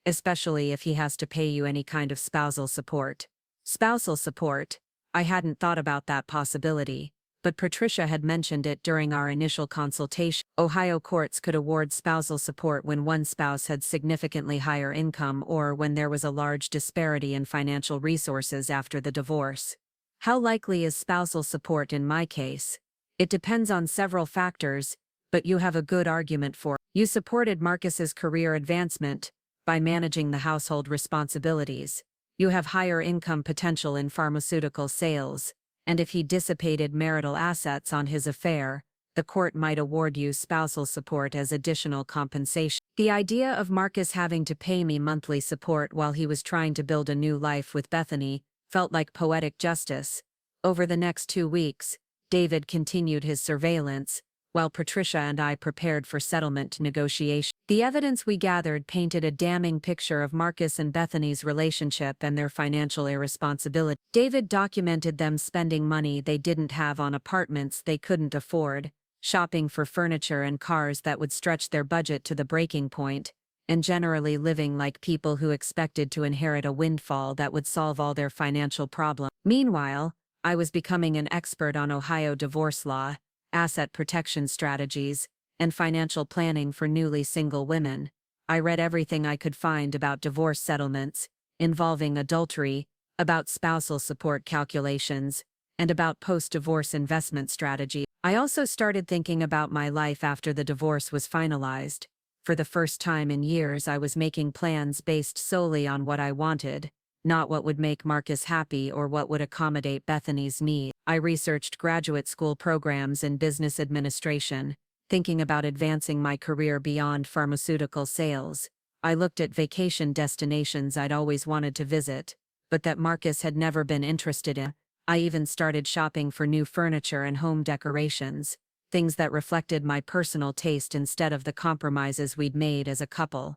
especially if he has to pay you any kind of spousal support. Spousal support? I hadn't thought about that possibility, but Patricia had mentioned it during our initial consultation. Ohio courts could award spousal support when one spouse had significantly higher income or when there was a large disparity in financial resources after the divorce. How likely is spousal support in my case? It depends on several factors, but you have a good argument for it. You supported Marcus's career advancement by managing the household responsibilities. You have higher income potential in pharmaceutical sales, and if he dissipated marital assets on his affair, the court might award you spousal support as additional compensation. The idea of Marcus having to pay me monthly support while he was trying to build a new life with Bethany felt like poetic justice. Over the next 2 weeks, David continued his surveillance, while Patricia and I prepared for settlement negotiation. The evidence we gathered painted a damning picture of Marcus and Bethany's relationship and their financial irresponsibility. David documented them spending money they didn't have on apartments they couldn't afford, shopping for furniture and cars that would stretch their budget to the breaking point, and generally living like people who expected to inherit a windfall that would solve all their financial problems. Meanwhile, I was becoming an expert on Ohio divorce law, asset protection strategies, and financial planning for newly single women. I read everything I could find about divorce settlements, involving adultery, about spousal support calculations, and about post-divorce investment strategy. I also started thinking about my life after the divorce was finalized. For the first time in years, I was making plans based solely on what I wanted, not what would make Marcus happy or what would accommodate Bethany's needs. I researched graduate school programs in business administration, thinking about advancing my career beyond pharmaceutical sales. I looked at vacation destinations I'd always wanted to visit, but that Marcus had never been interested in. I even started shopping for new furniture and home decorations, things that reflected my personal taste instead of the compromises we'd made as a couple.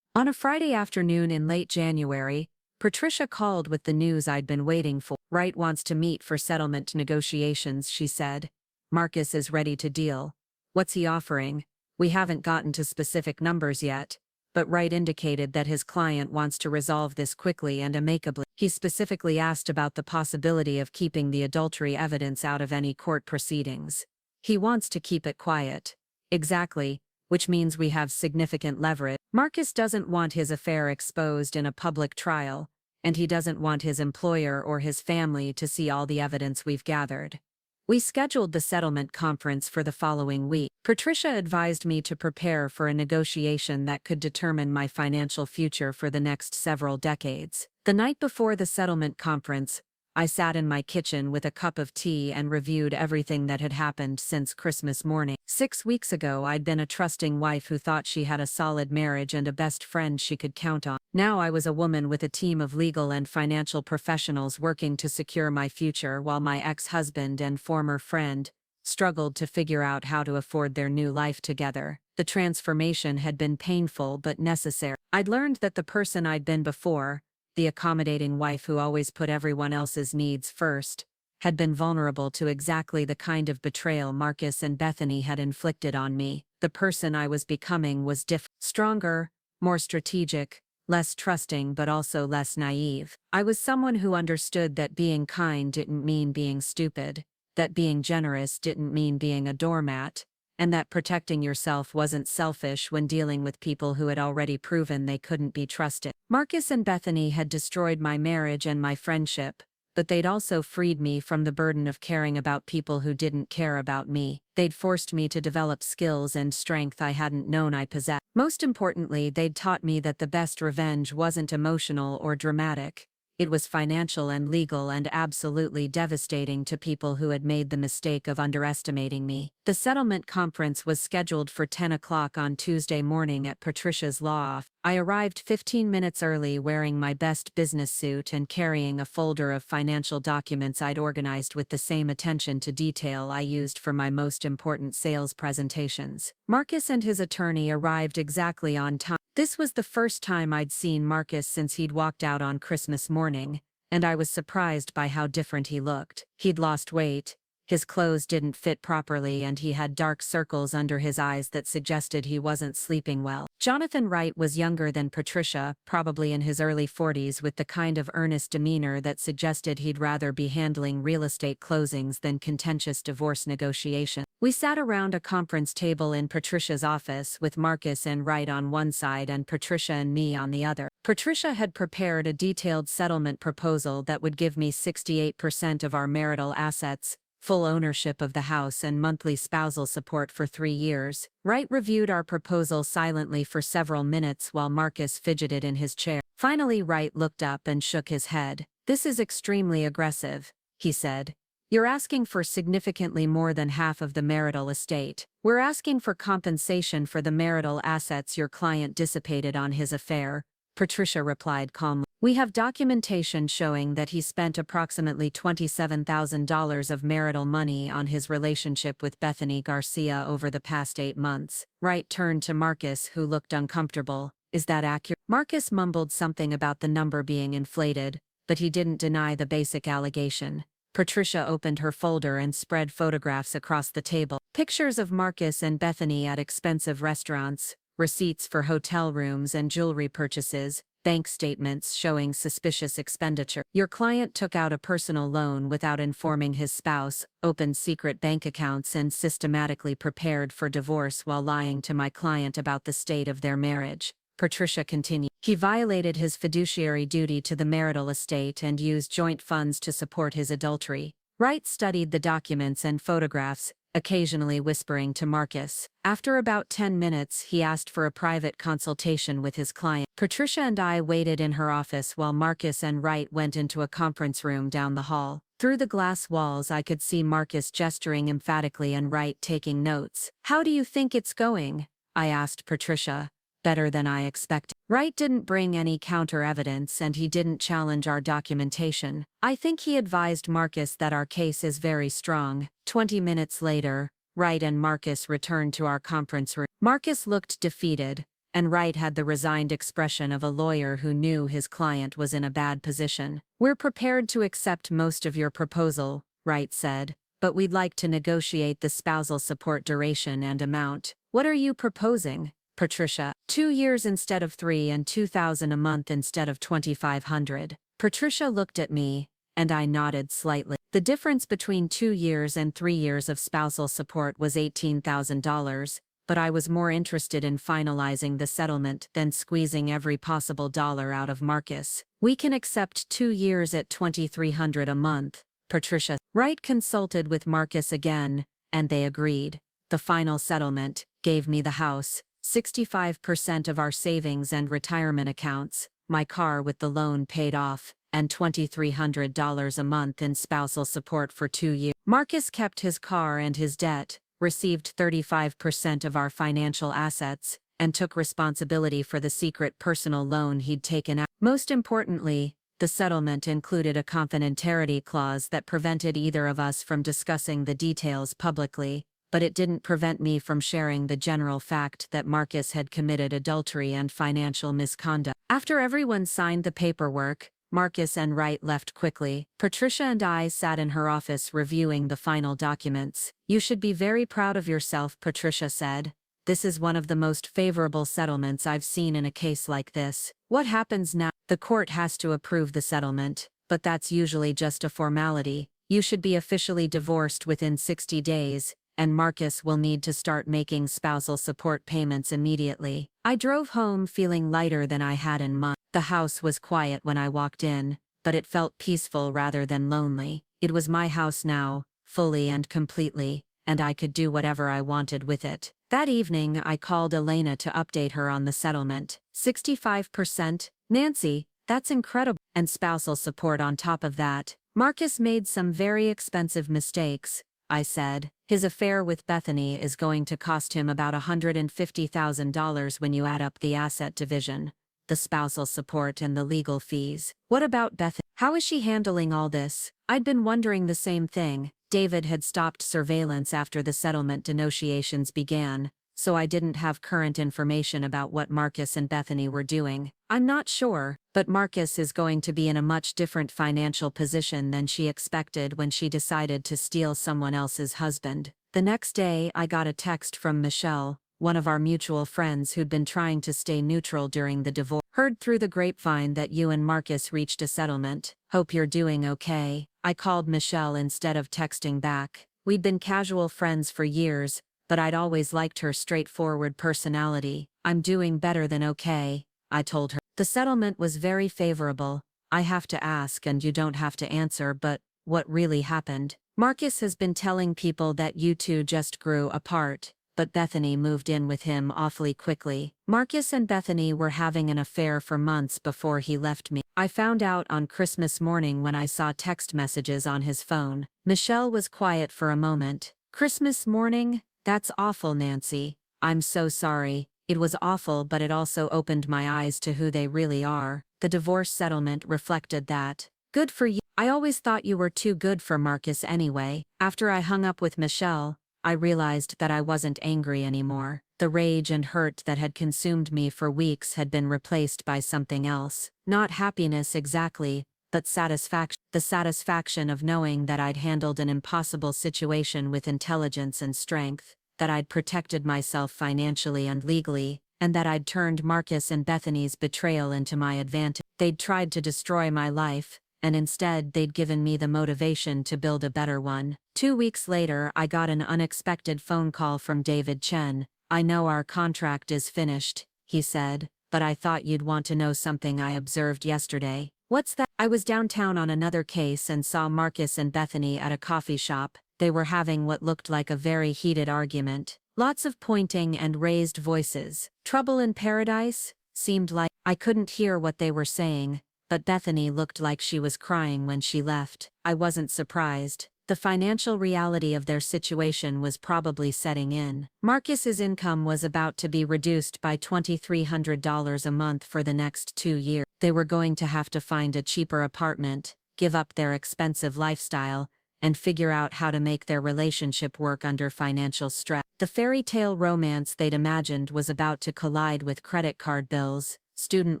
On a Friday afternoon in late January, Patricia called with the news I'd been waiting for. Wright wants to meet for settlement negotiations, she said. Marcus is ready to deal. What's he offering? We haven't gotten to specific numbers yet, but Wright indicated that his client wants to resolve this quickly and amicably. He specifically asked about the possibility of keeping the adultery evidence out of any court proceedings. He wants to keep it quiet. Exactly, which means we have significant leverage. Marcus doesn't want his affair exposed in a public trial, and he doesn't want his employer or his family to see all the evidence we've gathered. We scheduled the settlement conference for the following week. Patricia advised me to prepare for a negotiation that could determine my financial future for the next several decades. The night before the settlement conference, I sat in my kitchen with a cup of tea and reviewed everything that had happened since Christmas morning. 6 weeks ago, I'd been a trusting wife who thought she had a solid marriage and a best friend she could count on. Now I was a woman with a team of legal and financial professionals working to secure my future while my ex-husband and former friend struggled to figure out how to afford their new life together. The transformation had been painful but necessary. I'd learned that the person I'd been before, the accommodating wife who always put everyone else's needs first, had been vulnerable to exactly the kind of betrayal Marcus and Bethany had inflicted on me. The person I was becoming was different, stronger, more strategic, less trusting but also less naive. I was someone who understood that being kind didn't mean being stupid, that being generous didn't mean being a doormat, and that protecting yourself wasn't selfish when dealing with people who had already proven they couldn't be trusted. Marcus and Bethany had destroyed my marriage and my friendship, but they'd also freed me from the burden of caring about people who didn't care about me. They'd forced me to develop skills and strength I hadn't known I possessed. Most importantly, they'd taught me that the best revenge wasn't emotional or dramatic. It was financial and legal and absolutely devastating to people who had made the mistake of underestimating me. The settlement conference was scheduled for 10 o'clock on Tuesday morning at Patricia's law office. I arrived 15 minutes early wearing my best business suit and carrying a folder of financial documents I'd organized with the same attention to detail I used for my most important sales presentations. Marcus and his attorney arrived exactly on time. This was the first time I'd seen Marcus since he'd walked out on Christmas morning, and I was surprised by how different he looked. He'd lost weight, his clothes didn't fit properly, and he had dark circles under his eyes that suggested he wasn't sleeping well. Jonathan Wright was younger than Patricia, probably in his early 40s, with the kind of earnest demeanor that suggested he'd rather be handling real estate closings than contentious divorce negotiations. We sat around a conference table in Patricia's office with Marcus and Wright on one side and Patricia and me on the other. Patricia had prepared a detailed settlement proposal that would give me 68% of our marital assets, full ownership of the house, and monthly spousal support for 3 years. Wright reviewed our proposal silently for several minutes while Marcus fidgeted in his chair. Finally, Wright looked up and shook his head. "This is extremely aggressive," he said. "You're asking for significantly more than half of the marital estate. We're asking for compensation for the marital assets your client dissipated on his affair," Patricia replied calmly. "We have documentation showing that he spent approximately $27,000 of marital money on his relationship with Bethany Garcia over the past 8 months. Wright turned to Marcus, who looked uncomfortable. "Is that accurate?" Marcus mumbled something about the number being inflated, but he didn't deny the basic allegation. Patricia opened her folder and spread photographs across the table. Pictures of Marcus and Bethany at expensive restaurants, receipts for hotel rooms and jewelry purchases, bank statements showing suspicious expenditure. "Your client took out a personal loan without informing his spouse, opened secret bank accounts, and systematically prepared for divorce while lying to my client about the state of their marriage," Patricia continued. "He violated his fiduciary duty to the marital estate and used joint funds to support his adultery." Wright studied the documents and photographs, occasionally whispering to Marcus. After about 10 minutes, he asked for a private consultation with his client. Patricia and I waited in her office while Marcus and Wright went into a conference room down the hall. Through the glass walls, I could see Marcus gesturing emphatically and Wright taking notes. "How do you think it's going?" I asked Patricia. "Better than I expected." Wright didn't bring any counter-evidence and he didn't challenge our documentation. I think he advised Marcus that our case is very strong. 20 minutes later, Wright and Marcus returned to our conference room. Marcus looked defeated, and Wright had the resigned expression of a lawyer who knew his client was in a bad position. "We're prepared to accept most of your proposal," Wright said, "but we'd like to negotiate the spousal support duration and amount." "What are you proposing?" Patricia. 2 years instead of 3 and $2,000 a month instead of $2,500. Patricia looked at me, and I nodded slightly. The difference between 2 years and 3 years of spousal support was $18,000, but I was more interested in finalizing the settlement than squeezing every possible dollar out of Marcus. "We can accept 2 years at $2,300 a month," Patricia. Wright consulted with Marcus again, and they agreed. The final settlement gave me the house, 65% of our savings and retirement accounts, my car with the loan paid off, and $2,300 a month in spousal support for 2 years. Marcus kept his car and his debt, received 35% of our financial assets, and took responsibility for the secret personal loan he'd taken out. Most importantly, the settlement included a confidentiality clause that prevented either of us from discussing the details publicly, but it didn't prevent me from sharing the general fact that Marcus had committed adultery and financial misconduct. After everyone signed the paperwork, Marcus and Wright left quickly. Patricia and I sat in her office reviewing the final documents. "You should be very proud of yourself," Patricia said. This is one of the most favorable settlements I've seen in a case like this. What happens now? The court has to approve the settlement, but that's usually just a formality. You should be officially divorced within 60 days, and Marcus will need to start making spousal support payments immediately. I drove home feeling lighter than I had in months. The house was quiet when I walked in, but it felt peaceful rather than lonely. It was my house now, fully and completely, and I could do whatever I wanted with it. That evening I called Elena to update her on the settlement. 65%? Nancy, that's incredible. And spousal support on top of that. Marcus made some very expensive mistakes, I said. His affair with Bethany is going to cost him about $150,000 when you add up the asset division, the spousal support and the legal fees. What about Bethany? How is she handling all this? I'd been wondering the same thing. David had stopped surveillance after the settlement negotiations began, so I didn't have current information about what Marcus and Bethany were doing. I'm not sure, but Marcus is going to be in a much different financial position than she expected when she decided to steal someone else's husband. The next day I got a text from Michelle, one of our mutual friends who'd been trying to stay neutral during the divorce. Heard through the grapevine that you and Marcus reached a settlement. Hope you're doing okay. I called Michelle instead of texting back. We'd been casual friends for years, but I'd always liked her straightforward personality. I'm doing better than okay, I told her. The settlement was very favorable. I have to ask and you don't have to answer, but what really happened? Marcus has been telling people that you two just grew apart, but Bethany moved in with him awfully quickly. Marcus and Bethany were having an affair for months before he left me. I found out on Christmas morning when I saw text messages on his phone. Michelle was quiet for a moment. Christmas morning? That's awful, Nancy. I'm so sorry. It was awful, but it also opened my eyes to who they really are. The divorce settlement reflected that. Good for you. I always thought you were too good for Marcus anyway. After I hung up with Michelle, I realized that I wasn't angry anymore. The rage and hurt that had consumed me for weeks had been replaced by something else. Not happiness exactly, but satisfaction. The satisfaction of knowing that I'd handled an impossible situation with intelligence and strength, that I'd protected myself financially and legally, and that I'd turned Marcus and Bethany's betrayal into my advantage. They'd tried to destroy my life, and instead they'd given me the motivation to build a better one. 2 weeks later I got an unexpected phone call from David Chen. I know our contract is finished, he said, but I thought you'd want to know something I observed yesterday. What's that? I was downtown on another case and saw Marcus and Bethany at a coffee shop. They were having what looked like a very heated argument. Lots of pointing and raised voices. Trouble in paradise? Seemed like. I couldn't hear what they were saying, but Bethany looked like she was crying when she left. I wasn't surprised. The financial reality of their situation was probably setting in. Marcus's income was about to be reduced by $2,300 a month for the next 2 years. They were going to have to find a cheaper apartment, give up their expensive lifestyle, and figure out how to make their relationship work under financial stress. The fairy tale romance they'd imagined was about to collide with credit card bills, student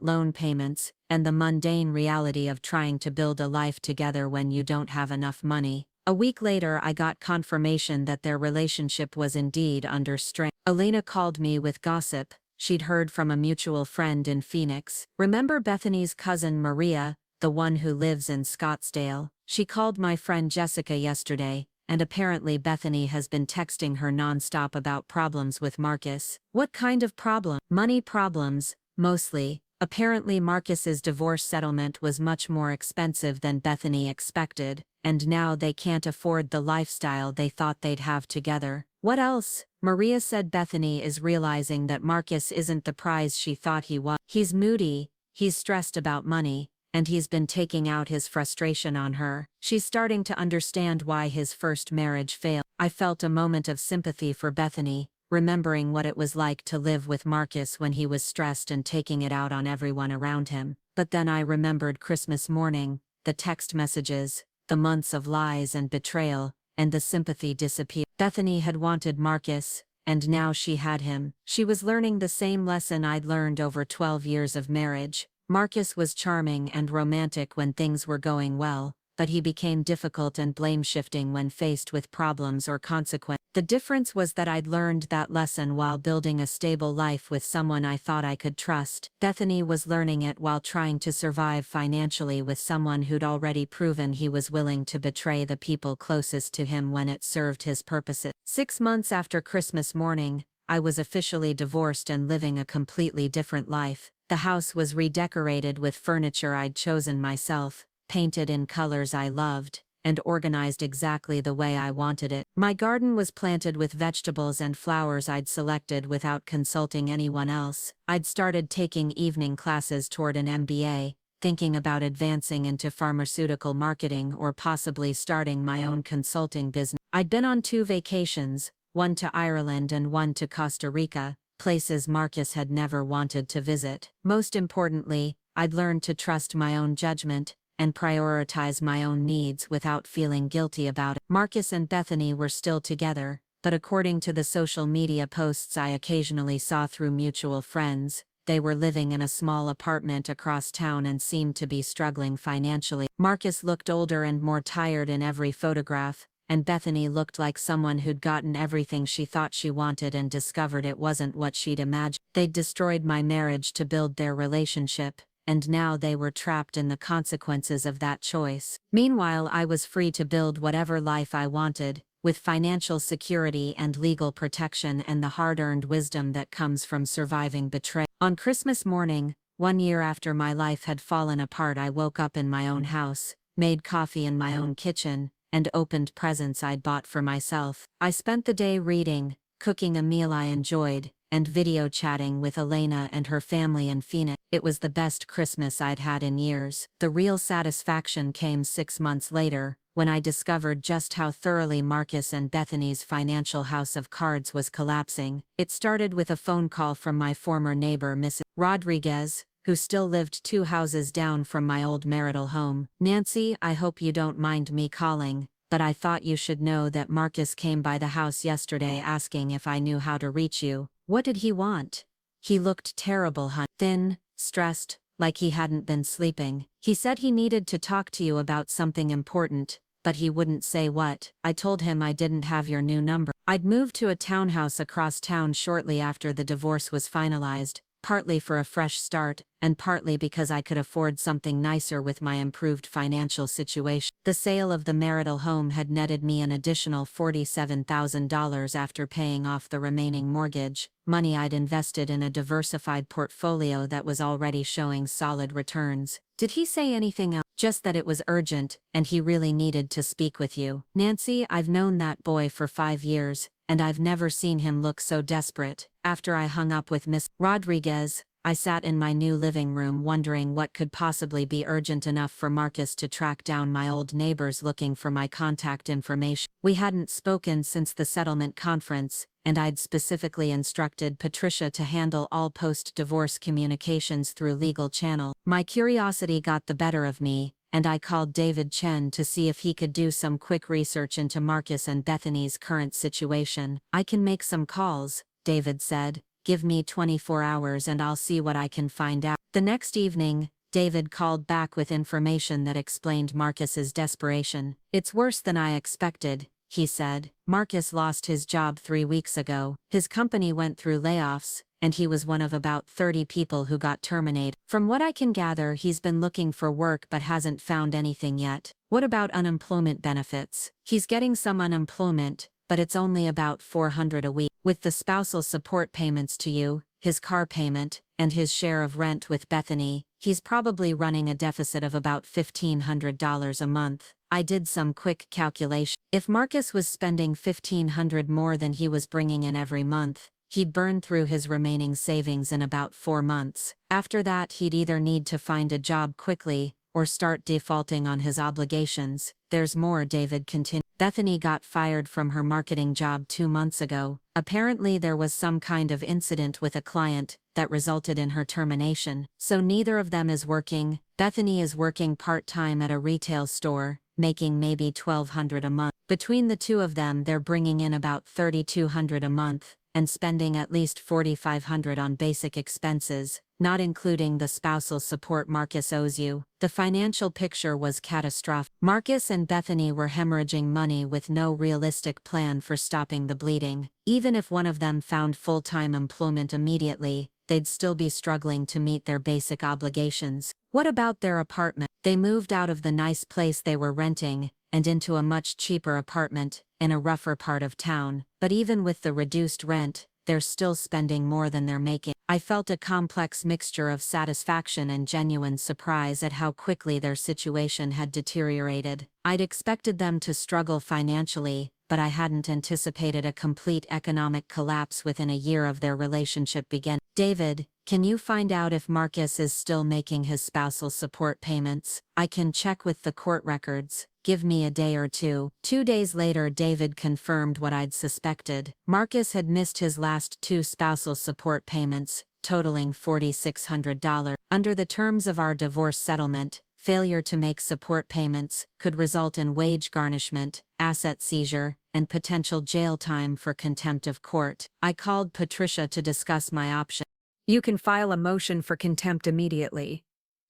loan payments, and the mundane reality of trying to build a life together when you don't have enough money. A week later I got confirmation that their relationship was indeed under strain. Elena called me with gossip. She'd heard from a mutual friend in Phoenix. Remember Bethany's cousin Maria, the one who lives in Scottsdale? She called my friend Jessica yesterday, and apparently Bethany has been texting her nonstop about problems with Marcus. What kind of problem? Money problems, mostly. Apparently Marcus's divorce settlement was much more expensive than Bethany expected, and now they can't afford the lifestyle they thought they'd have together. What else? Maria said Bethany is realizing that Marcus isn't the prize she thought he was. He's moody, he's stressed about money, and he's been taking out his frustration on her. She's starting to understand why his first marriage failed. I felt a moment of sympathy for Bethany, remembering what it was like to live with Marcus when he was stressed and taking it out on everyone around him. But then I remembered Christmas morning, the text messages, the months of lies and betrayal, and the sympathy disappeared. Bethany had wanted Marcus, and now she had him. She was learning the same lesson I'd learned over 12 years of marriage. Marcus was charming and romantic when things were going well, but he became difficult and blame-shifting when faced with problems or consequences. The difference was that I'd learned that lesson while building a stable life with someone I thought I could trust. Bethany was learning it while trying to survive financially with someone who'd already proven he was willing to betray the people closest to him when it served his purposes. 6 months after Christmas morning, I was officially divorced and living a completely different life. The house was redecorated with furniture I'd chosen myself, painted in colors I loved, and organized exactly the way I wanted it. My garden was planted with vegetables and flowers I'd selected without consulting anyone else. I'd started taking evening classes toward an MBA, thinking about advancing into pharmaceutical marketing or possibly starting my own consulting business. I'd been on 2 vacations, one to Ireland and one to Costa Rica, places Marcus had never wanted to visit. Most importantly, I'd learned to trust my own judgment and prioritize my own needs without feeling guilty about it. Marcus and Bethany were still together, but according to the social media posts I occasionally saw through mutual friends, they were living in a small apartment across town and seemed to be struggling financially. Marcus looked older and more tired in every photograph, and Bethany looked like someone who'd gotten everything she thought she wanted and discovered it wasn't what she'd imagined. They'd destroyed my marriage to build their relationship, and now they were trapped in the consequences of that choice. Meanwhile, I was free to build whatever life I wanted, with financial security and legal protection and the hard-earned wisdom that comes from surviving betrayal. On Christmas morning, 1 year after my life had fallen apart, I woke up in my own house, made coffee in my own kitchen, and opened presents I'd bought for myself. I spent the day reading, cooking a meal I enjoyed, and video chatting with Elena and her family in Phoenix. It was the best Christmas I'd had in years. The real satisfaction came 6 months later, when I discovered just how thoroughly Marcus and Bethany's financial house of cards was collapsing. It started with a phone call from my former neighbor, Mrs. Rodriguez, who still lived 2 houses down from my old marital home. "Nancy, I hope you don't mind me calling, but I thought you should know that Marcus came by the house yesterday asking if I knew how to reach you." "What did he want?" "He looked terrible, hun. Thin, stressed, like he hadn't been sleeping. He said he needed to talk to you about something important, but he wouldn't say what." I told him I didn't have your new number. I'd moved to a townhouse across town shortly after the divorce was finalized, partly for a fresh start, and partly because I could afford something nicer with my improved financial situation. The sale of the marital home had netted me an additional $47,000 after paying off the remaining mortgage, money I'd invested in a diversified portfolio that was already showing solid returns. "Did he say anything else?" "Just that it was urgent, and he really needed to speak with you." "Nancy, I've known that boy for 5 years, and I've never seen him look so desperate." After I hung up with Miss Rodriguez, I sat in my new living room wondering what could possibly be urgent enough for Marcus to track down my old neighbors looking for my contact information. We hadn't spoken since the settlement conference, and I'd specifically instructed Patricia to handle all post-divorce communications through legal channel. My curiosity got the better of me, and I called David Chen to see if he could do some quick research into Marcus and Bethany's current situation. "I can make some calls," David said. "Give me 24 hours and I'll see what I can find out." The next evening, David called back with information that explained Marcus's desperation. "It's worse than I expected," he said. "Marcus lost his job 3 weeks ago. His company went through layoffs, and he was one of about 30 people who got terminated. From what I can gather, he's been looking for work but hasn't found anything yet." "What about unemployment benefits?" "He's getting some unemployment, but it's only about $400 a week. With the spousal support payments to you, his car payment, and his share of rent with Bethany, he's probably running a deficit of about $1,500 a month." I did some quick calculation. If Marcus was spending $1,500 more than he was bringing in every month, he'd burn through his remaining savings in about 4 months. After that, he'd either need to find a job quickly, or start defaulting on his obligations. "There's more," David continued. "Bethany got fired from her marketing job 2 months ago. Apparently there was some kind of incident with a client that resulted in her termination. So neither of them is working. Bethany is working part-time at a retail store, making maybe $1,200 a month. Between the two of them, they're bringing in about $3,200 a month, and spending at least $4,500 on basic expenses, not including the spousal support Marcus owes you. The financial picture was catastrophic. Marcus and Bethany were hemorrhaging money with no realistic plan for stopping the bleeding. Even if one of them found full-time employment immediately, they'd still be struggling to meet their basic obligations. What about their apartment? They moved out of the nice place they were renting and into a much cheaper apartment in a rougher part of town. But even with the reduced rent, they're still spending more than they're making. I felt a complex mixture of satisfaction and genuine surprise at how quickly their situation had deteriorated. I'd expected them to struggle financially, but I hadn't anticipated a complete economic collapse within a year of their relationship beginning. David, can you find out if Marcus is still making his spousal support payments? I can check with the court records. Give me a day or two. 2 days later, David confirmed what I'd suspected. Marcus had missed his last 2 spousal support payments, totaling $4,600. Under the terms of our divorce settlement, failure to make support payments could result in wage garnishment, asset seizure, and potential jail time for contempt of court. I called Patricia to discuss my options. You can file a motion for contempt immediately,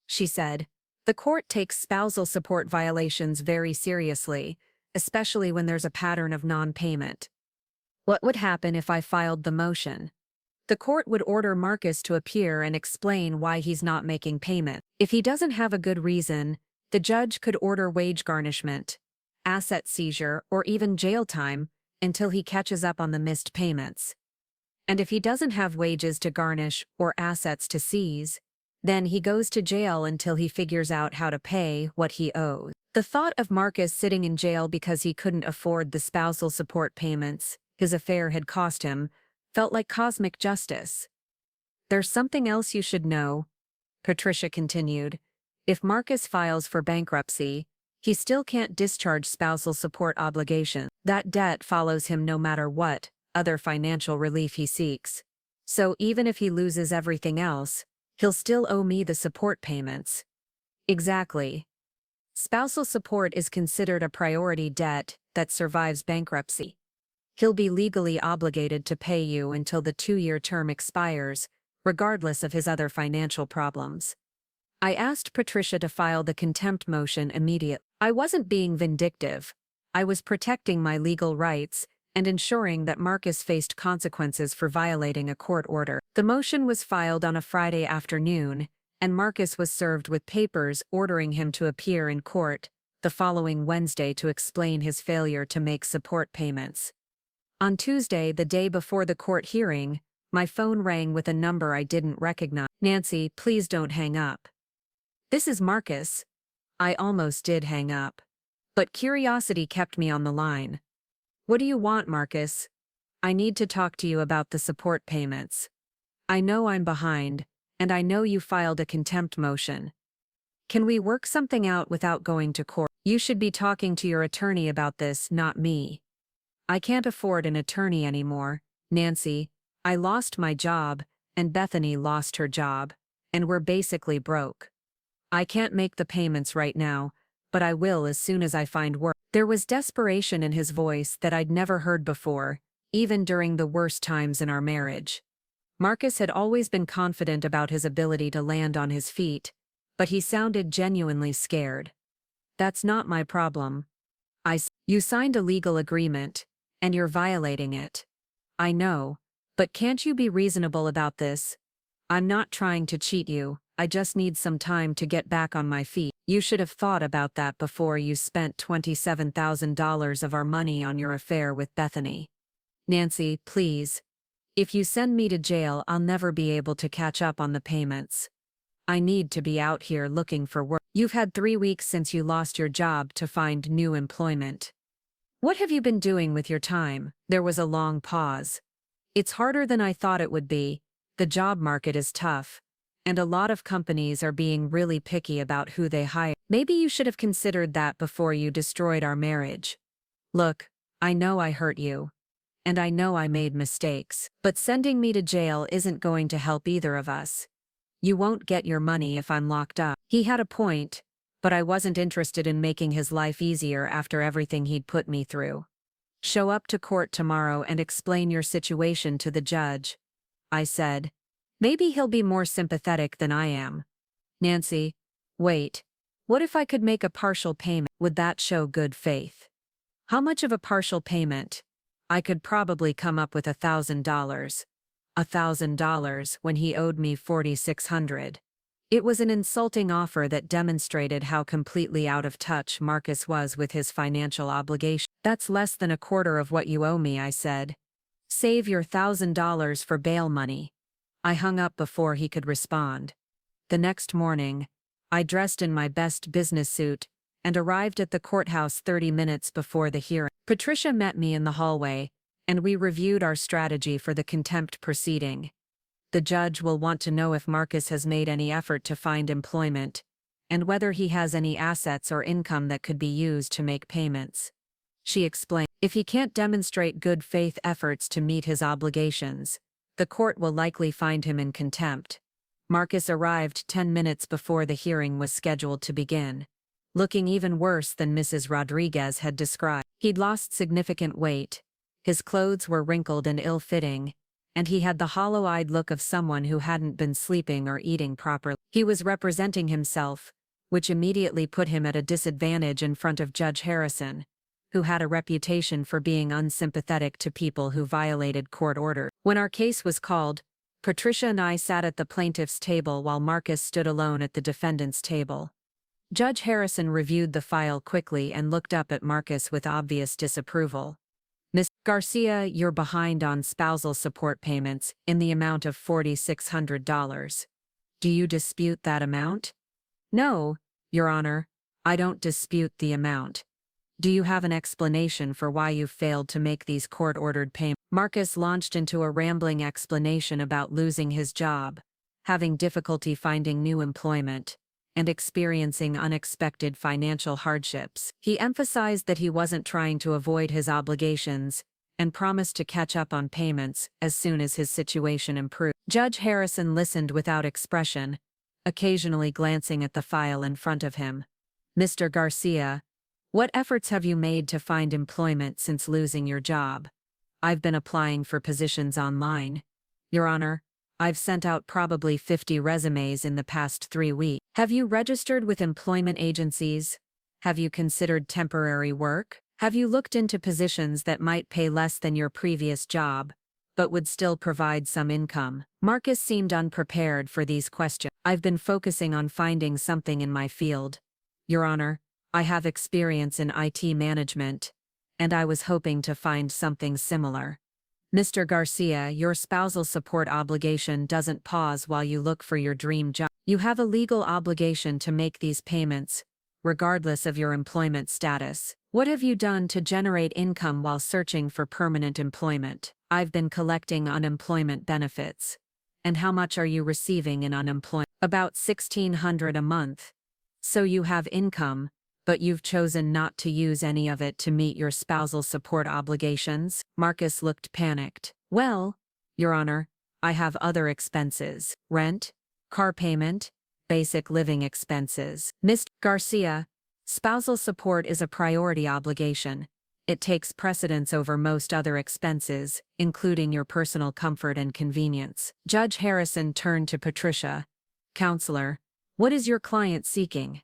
she said. The court takes spousal support violations very seriously, especially when there's a pattern of non-payment. What would happen if I filed the motion? The court would order Marcus to appear and explain why he's not making payment. If he doesn't have a good reason, the judge could order wage garnishment, asset seizure, or even jail time until he catches up on the missed payments. And if he doesn't have wages to garnish or assets to seize, then he goes to jail until he figures out how to pay what he owes. The thought of Marcus sitting in jail because he couldn't afford the spousal support payments his affair had cost him felt like cosmic justice. There's something else you should know, Patricia continued. If Marcus files for bankruptcy, he still can't discharge spousal support obligations. That debt follows him no matter what other financial relief he seeks. So even if he loses everything else, he'll still owe me the support payments. Exactly. Spousal support is considered a priority debt that survives bankruptcy. He'll be legally obligated to pay you until the 2-year term expires, regardless of his other financial problems. I asked Patricia to file the contempt motion immediately. I wasn't being vindictive. I was protecting my legal rights and ensuring that Marcus faced consequences for violating a court order. The motion was filed on a Friday afternoon, and Marcus was served with papers ordering him to appear in court the following Wednesday to explain his failure to make support payments. On Tuesday, the day before the court hearing, my phone rang with a number I didn't recognize. Nancy, please don't hang up. This is Marcus. I almost did hang up. But curiosity kept me on the line. What do you want, Marcus? I need to talk to you about the support payments. I know I'm behind, and I know you filed a contempt motion. Can we work something out without going to court? You should be talking to your attorney about this, not me. I can't afford an attorney anymore, Nancy. I lost my job, and Bethany lost her job, and we're basically broke. I can't make the payments right now, but I will as soon as I find work. There was desperation in his voice that I'd never heard before, even during the worst times in our marriage. Marcus had always been confident about his ability to land on his feet, but he sounded genuinely scared. That's not my problem. You signed a legal agreement, and you're violating it. I know, but can't you be reasonable about this? I'm not trying to cheat you, I just need some time to get back on my feet. You should have thought about that before you spent $27,000 of our money on your affair with Bethany. Nancy, please. If you send me to jail, I'll never be able to catch up on the payments. I need to be out here looking for work. You've had 3 weeks since you lost your job to find new employment. What have you been doing with your time? There was a long pause. It's harder than I thought it would be. The job market is tough, and a lot of companies are being really picky about who they hire. Maybe you should have considered that before you destroyed our marriage. Look, I know I hurt you, and I know I made mistakes, but sending me to jail isn't going to help either of us. You won't get your money if I'm locked up. He had a point, but I wasn't interested in making his life easier after everything he'd put me through. Show up to court tomorrow and explain your situation to the judge, I said. Maybe he'll be more sympathetic than I am. Nancy, wait. What if I could make a partial payment? Would that show good faith? How much of a partial payment? I could probably come up with $1,000. $1,000 when he owed me $4,600. It was an insulting offer that demonstrated how completely out of touch Marcus was with his financial obligation. That's less than a quarter of what you owe me, I said. Save your $1,000 for bail money. I hung up before he could respond. The next morning, I dressed in my best business suit and arrived at the courthouse 30 minutes before the hearing. Patricia met me in the hallway, and we reviewed our strategy for the contempt proceeding. The judge will want to know if Marcus has made any effort to find employment, and whether he has any assets or income that could be used to make payments. She explained, if he can't demonstrate good faith efforts to meet his obligations, the court will likely find him in contempt. Marcus arrived 10 minutes before the hearing was scheduled to begin, looking even worse than Mrs. Rodriguez had described. He'd lost significant weight, his clothes were wrinkled and ill-fitting, and he had the hollow-eyed look of someone who hadn't been sleeping or eating properly. He was representing himself, which immediately put him at a disadvantage in front of Judge Harrison, who had a reputation for being unsympathetic to people who violated court orders. When our case was called, Patricia and I sat at the plaintiff's table while Marcus stood alone at the defendant's table. Judge Harrison reviewed the file quickly and looked up at Marcus with obvious disapproval. Ms. Garcia, you're behind on spousal support payments in the amount of $4,600. Do you dispute that amount? No, Your Honor, I don't dispute the amount. Do you have an explanation for why you failed to make these court-ordered payments? Marcus launched into a rambling explanation about losing his job, having difficulty finding new employment, and experiencing unexpected financial hardships. He emphasized that he wasn't trying to avoid his obligations and promised to catch up on payments as soon as his situation improved. Judge Harrison listened without expression, occasionally glancing at the file in front of him. Mr. Garcia, what efforts have you made to find employment since losing your job? I've been applying for positions online. Your Honor, I've sent out probably 50 resumes in the past 3 weeks. Have you registered with employment agencies? Have you considered temporary work? Have you looked into positions that might pay less than your previous job, but would still provide some income? Marcus seemed unprepared for these questions. I've been focusing on finding something in my field. Your Honor, I have experience in IT management, and I was hoping to find something similar. Mr. Garcia, your spousal support obligation doesn't pause while you look for your dream job. You have a legal obligation to make these payments, regardless of your employment status. What have you done to generate income while searching for permanent employment? I've been collecting unemployment benefits. And how much are you receiving in unemployment? About $1,600 a month. So you have income, but you've chosen not to use any of it to meet your spousal support obligations? Marcus looked panicked. Well, Your Honor, I have other expenses. Rent, car payment, basic living expenses. Mr. Garcia, spousal support is a priority obligation. It takes precedence over most other expenses, including your personal comfort and convenience. Judge Harrison turned to Patricia. Counselor, what is your client seeking?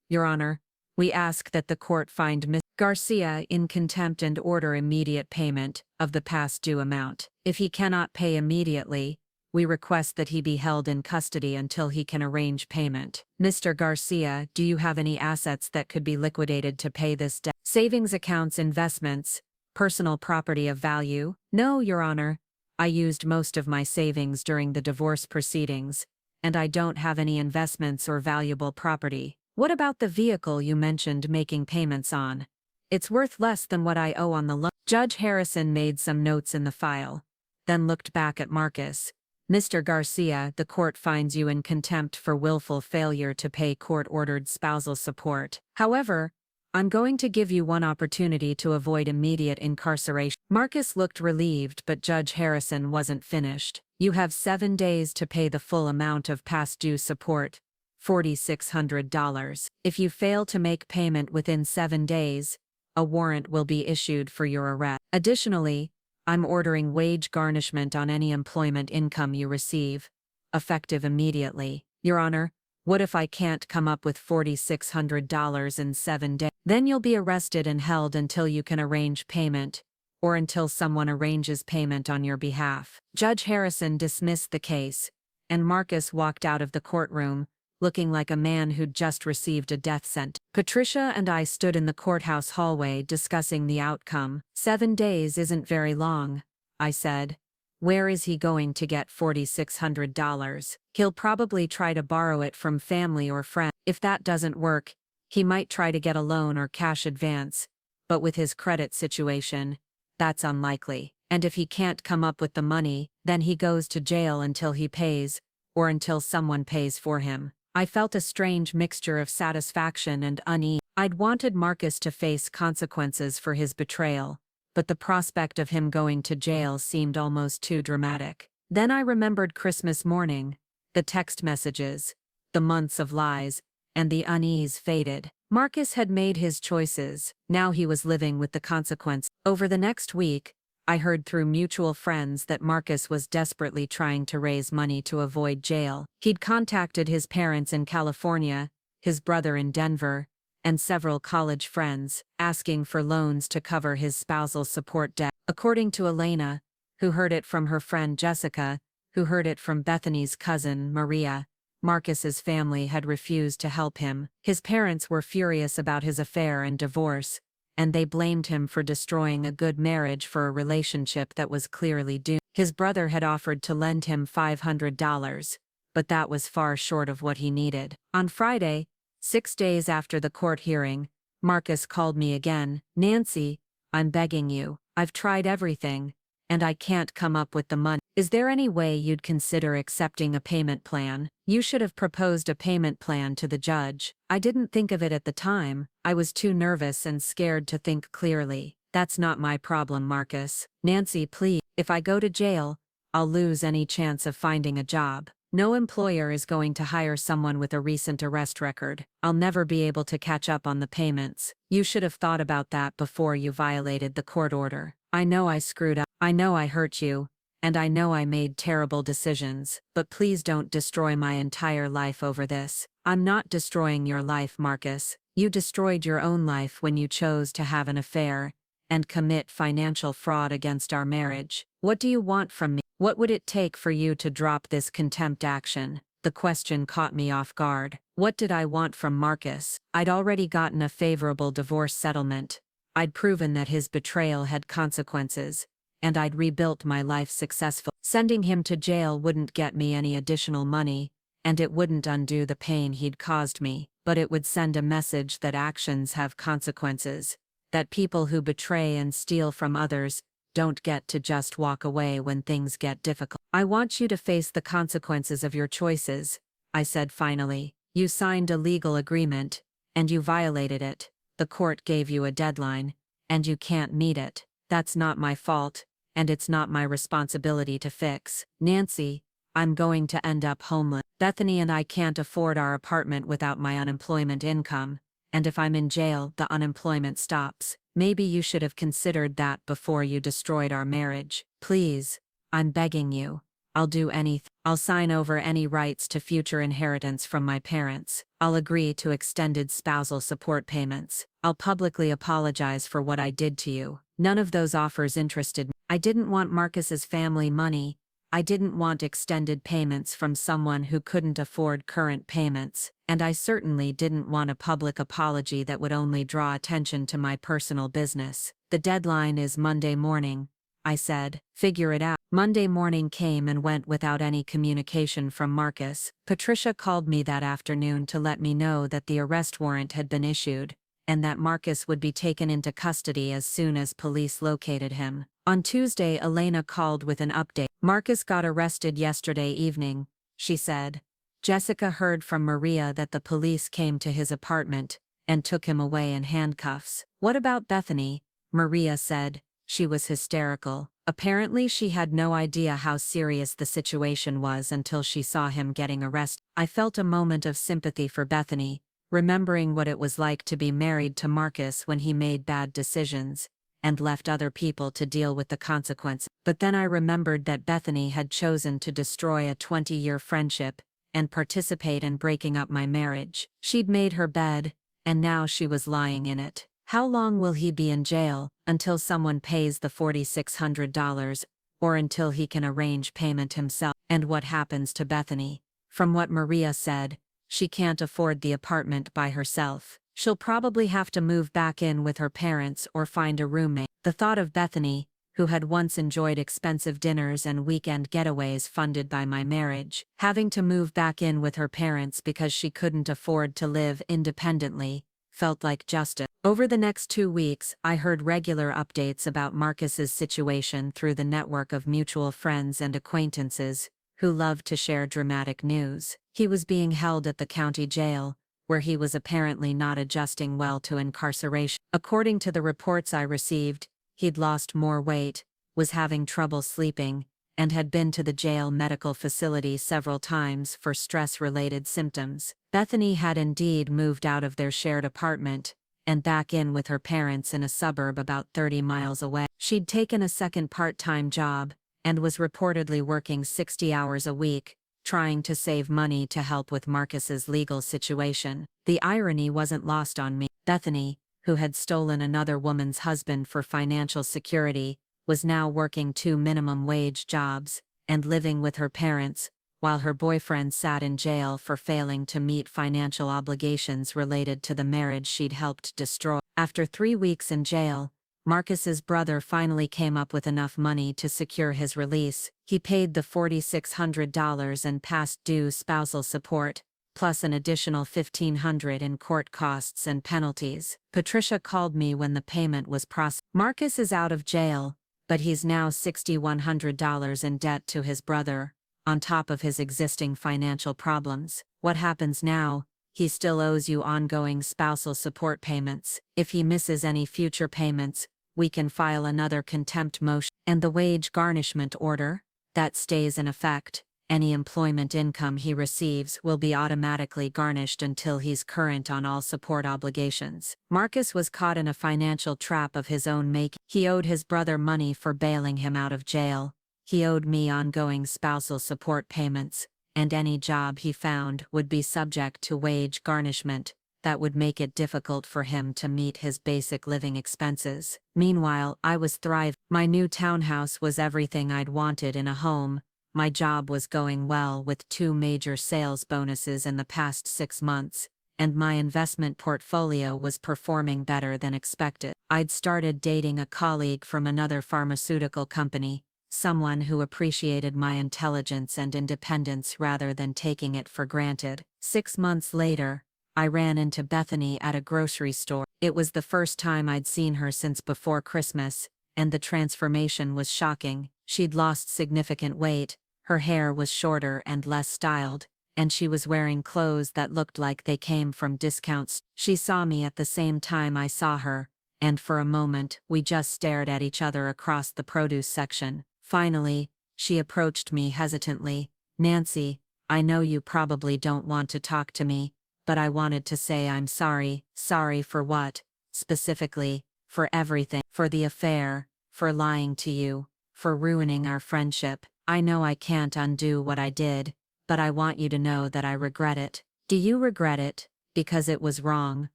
Your Honor, we ask that the court find Ms. Garcia in contempt and order immediate payment of the past due amount. If he cannot pay immediately, we request that he be held in custody until he can arrange payment. Mr. Garcia, do you have any assets that could be liquidated to pay this debt? Savings accounts, investments, personal property of value? No, Your Honor. I used most of my savings during the divorce proceedings, and I don't have any investments or valuable property. What about the vehicle you mentioned making payments on? It's worth less than what I owe on the loan. Judge Harrison made some notes in the file, then looked back at Marcus. Mr. Garcia, the court finds you in contempt for willful failure to pay court-ordered spousal support. However, I'm going to give you one opportunity to avoid immediate incarceration. Marcus looked relieved, but Judge Harrison wasn't finished. You have 7 days to pay the full amount of past due support. $4,600. If you fail to make payment within 7 days, a warrant will be issued for your arrest. Additionally, I'm ordering wage garnishment on any employment income you receive, effective immediately. Your Honor, what if I can't come up with $4,600 in 7 days? Then you'll be arrested and held until you can arrange payment, or until someone arranges payment on your behalf. Judge Harrison dismissed the case, and Marcus walked out of the courtroom, looking like a man who'd just received a death sentence. Patricia and I stood in the courthouse hallway discussing the outcome. 7 days isn't very long, I said. Where is he going to get $4,600? He'll probably try to borrow it from family or friends. If that doesn't work, he might try to get a loan or cash advance, but with his credit situation, that's unlikely. And if he can't come up with the money, then he goes to jail until he pays, or until someone pays for him. I felt a strange mixture of satisfaction and unease. I'd wanted Marcus to face consequences for his betrayal, but the prospect of him going to jail seemed almost too dramatic. Then I remembered Christmas morning, the text messages, the months of lies, and the unease faded. Marcus had made his choices, now he was living with the consequence. Over the next week, I heard through mutual friends that Marcus was desperately trying to raise money to avoid jail. He'd contacted his parents in California, his brother in Denver, and several college friends, asking for loans to cover his spousal support debt. According to Elena, who heard it from her friend Jessica, who heard it from Bethany's cousin, Maria, Marcus's family had refused to help him. His parents were furious about his affair and divorce, and they blamed him for destroying a good marriage for a relationship that was clearly doomed. His brother had offered to lend him $500, but that was far short of what he needed. On Friday, 6 days after the court hearing, Marcus called me again. Nancy, I'm begging you. I've tried everything, and I can't come up with the money. Is there any way you'd consider accepting a payment plan? You should have proposed a payment plan to the judge. I didn't think of it at the time. I was too nervous and scared to think clearly. That's not my problem, Marcus. Nancy, please. If I go to jail, I'll lose any chance of finding a job. No employer is going to hire someone with a recent arrest record. I'll never be able to catch up on the payments. You should have thought about that before you violated the court order. I know I screwed up. I know I hurt you, and I know I made terrible decisions, but please don't destroy my entire life over this. I'm not destroying your life, Marcus. You destroyed your own life when you chose to have an affair and commit financial fraud against our marriage. What do you want from me? What would it take for you to drop this contempt action? The question caught me off guard. What did I want from Marcus? I'd already gotten a favorable divorce settlement. I'd proven that his betrayal had consequences, and I'd rebuilt my life successfully. Sending him to jail wouldn't get me any additional money, and it wouldn't undo the pain he'd caused me, but it would send a message that actions have consequences, that people who betray and steal from others don't get to just walk away when things get difficult. I want you to face the consequences of your choices, I said finally. You signed a legal agreement, and you violated it. The court gave you a deadline, and you can't meet it. That's not my fault, and it's not my responsibility to fix. Nancy, I'm going to end up homeless. Bethany and I can't afford our apartment without my unemployment income, and if I'm in jail, the unemployment stops. Maybe you should have considered that before you destroyed our marriage. Please, I'm begging you. I'll do anything. I'll sign over any rights to future inheritance from my parents. I'll agree to extended spousal support payments. I'll publicly apologize for what I did to you. None of those offers interested me. I didn't want Marcus's family money. I didn't want extended payments from someone who couldn't afford current payments, and I certainly didn't want a public apology that would only draw attention to my personal business. The deadline is Monday morning, I said. Figure it out. Monday morning came and went without any communication from Marcus. Patricia called me that afternoon to let me know that the arrest warrant had been issued, and that Marcus would be taken into custody as soon as police located him. On Tuesday, Elena called with an update. Marcus got arrested yesterday evening, she said. Jessica heard from Maria that the police came to his apartment and took him away in handcuffs. What about Bethany? Maria said. She was hysterical. Apparently she had no idea how serious the situation was until she saw him getting arrested. I felt a moment of sympathy for Bethany, remembering what it was like to be married to Marcus when he made bad decisions, and left other people to deal with the consequences. But then I remembered that Bethany had chosen to destroy a 20-year friendship and participate in breaking up my marriage. She'd made her bed, and now she was lying in it. How long will he be in jail? Until someone pays the $4,600, or until he can arrange payment himself? And what happens to Bethany? From what Maria said, she can't afford the apartment by herself. She'll probably have to move back in with her parents or find a roommate. The thought of Bethany, who had once enjoyed expensive dinners and weekend getaways funded by my marriage, having to move back in with her parents because she couldn't afford to live independently, felt like justice. Over the next 2 weeks, I heard regular updates about Marcus's situation through the network of mutual friends and acquaintances who loved to share dramatic news. He was being held at the county jail, where he was apparently not adjusting well to incarceration. According to the reports I received, he'd lost more weight, was having trouble sleeping, and had been to the jail medical facility several times for stress-related symptoms. Bethany had indeed moved out of their shared apartment and back in with her parents in a suburb about 30 miles away. She'd taken a second part-time job and was reportedly working 60 hours a week, trying to save money to help with Marcus's legal situation. The irony wasn't lost on me. Bethany, who had stolen another woman's husband for financial security, was now working 2 minimum wage jobs and living with her parents, while her boyfriend sat in jail for failing to meet financial obligations related to the marriage she'd helped destroy. After 3 weeks in jail, Marcus's brother finally came up with enough money to secure his release. He paid the $4,600 in past due spousal support, plus an additional $1,500 in court costs and penalties. Patricia called me when the payment was processed. Marcus is out of jail, but he's now $6,100 in debt to his brother, on top of his existing financial problems. What happens now? He still owes you ongoing spousal support payments. If he misses any future payments, we can file another contempt motion. And the wage garnishment order? That stays in effect. Any employment income he receives will be automatically garnished until he's current on all support obligations. Marcus was caught in a financial trap of his own making. He owed his brother money for bailing him out of jail. He owed me ongoing spousal support payments, and any job he found would be subject to wage garnishment. That would make it difficult for him to meet his basic living expenses. Meanwhile, I was thriving. My new townhouse was everything I'd wanted in a home. My job was going well with 2 major sales bonuses in the past 6 months, and my investment portfolio was performing better than expected. I'd started dating a colleague from another pharmaceutical company, someone who appreciated my intelligence and independence rather than taking it for granted. 6 months later, I ran into Bethany at a grocery store. It was the first time I'd seen her since before Christmas, and the transformation was shocking. She'd lost significant weight, her hair was shorter and less styled, and she was wearing clothes that looked like they came from discounts. She saw me at the same time I saw her, and for a moment we just stared at each other across the produce section. Finally, she approached me hesitantly. "Nancy, I know you probably don't want to talk to me, but I wanted to say I'm sorry." "Sorry for what?" "Specifically, for everything. For the affair, for lying to you, for ruining our friendship. I know I can't undo what I did, but I want you to know that I regret it." "Do you regret it because it was wrong,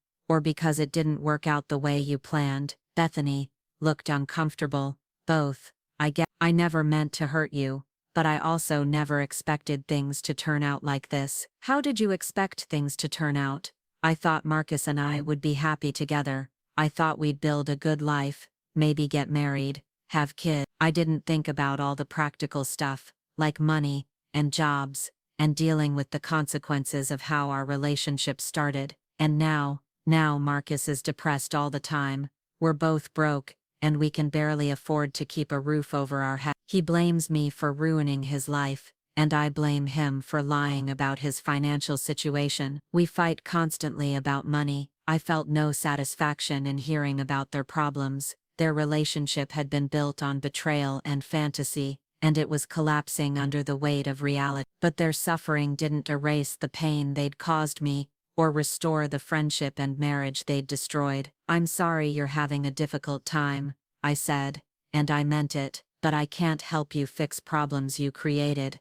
or because it didn't work out the way you planned?" Bethany looked uncomfortable. "Both. I never meant to hurt you, but I also never expected things to turn out like this." "How did you expect things to turn out?" "I thought Marcus and I would be happy together. I thought we'd build a good life, maybe get married, have kids. I didn't think about all the practical stuff, like money, and jobs, and dealing with the consequences of how our relationship started. And now Marcus is depressed all the time. We're both broke, and we can barely afford to keep a roof over our head. He blames me for ruining his life, and I blame him for lying about his financial situation. We fight constantly about money. I felt no satisfaction in hearing about their problems. Their relationship had been built on betrayal and fantasy, and it was collapsing under the weight of reality. But their suffering didn't erase the pain they'd caused me, or restore the friendship and marriage they'd destroyed. "I'm sorry you're having a difficult time. I said, and I meant it, but I can't help you fix problems you created.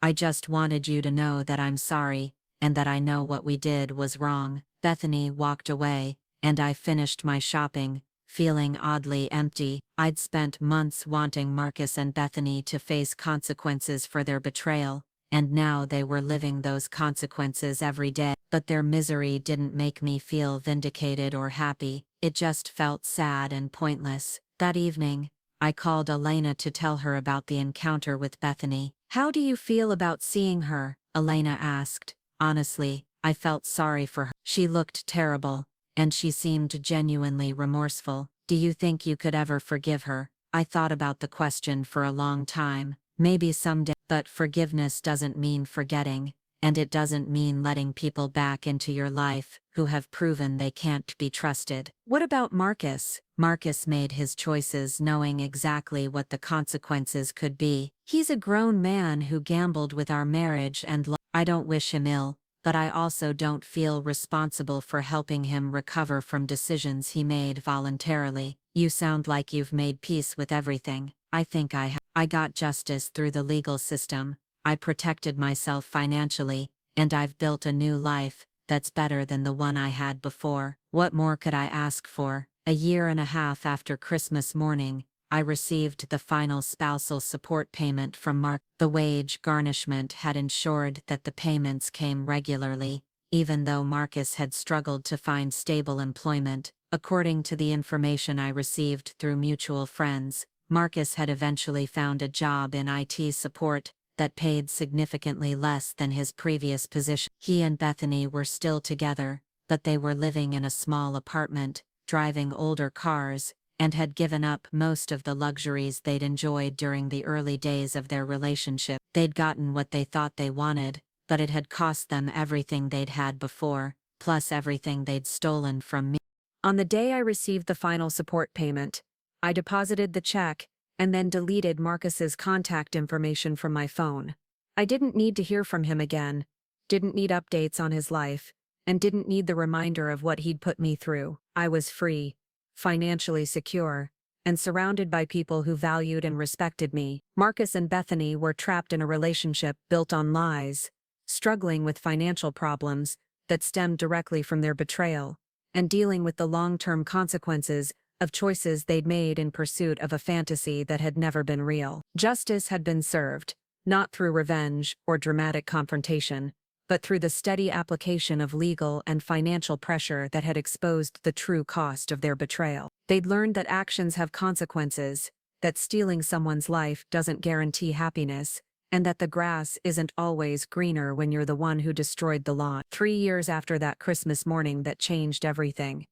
I just wanted you to know that I'm sorry, and that I know what we did was wrong. Bethany walked away, and I finished my shopping, feeling oddly empty. I'd spent months wanting Marcus and Bethany to face consequences for their betrayal, and now they were living those consequences every day. But their misery didn't make me feel vindicated or happy, it just felt sad and pointless. That evening, I called Elena to tell her about the encounter with Bethany. "How do you feel about seeing her?" Elena asked. Honestly, I felt sorry for her. She looked terrible, and she seemed genuinely remorseful. "Do you think you could ever forgive her?" I thought about the question for a long time. Maybe someday. But forgiveness doesn't mean forgetting, and it doesn't mean letting people back into your life who have proven they can't be trusted. What about Marcus? Marcus made his choices knowing exactly what the consequences could be. He's a grown man who gambled with our marriage and I don't wish him ill, but I also don't feel responsible for helping him recover from decisions he made voluntarily. You sound like you've made peace with everything. I think I have. I got justice through the legal system, I protected myself financially, and I've built a new life that's better than the one I had before. What more could I ask for? A year and a half after Christmas morning, I received the final spousal support payment from Mark. The wage garnishment had ensured that the payments came regularly, even though Marcus had struggled to find stable employment. According to the information I received through mutual friends, Marcus had eventually found a job in IT support that paid significantly less than his previous position. He and Bethany were still together, but they were living in a small apartment, driving older cars, and had given up most of the luxuries they'd enjoyed during the early days of their relationship. They'd gotten what they thought they wanted, but it had cost them everything they'd had before, plus everything they'd stolen from me. On the day I received the final support payment, I deposited the check and then deleted Marcus's contact information from my phone. I didn't need to hear from him again, didn't need updates on his life, and didn't need the reminder of what he'd put me through. I was free, financially secure, and surrounded by people who valued and respected me. Marcus and Bethany were trapped in a relationship built on lies, struggling with financial problems that stemmed directly from their betrayal, and dealing with the long-term consequences of choices they'd made in pursuit of a fantasy that had never been real. Justice had been served, not through revenge or dramatic confrontation, but through the steady application of legal and financial pressure that had exposed the true cost of their betrayal. They'd learned that actions have consequences, that stealing someone's life doesn't guarantee happiness, and that the grass isn't always greener when you're the one who destroyed the lawn. 3 years after that Christmas morning that changed everything,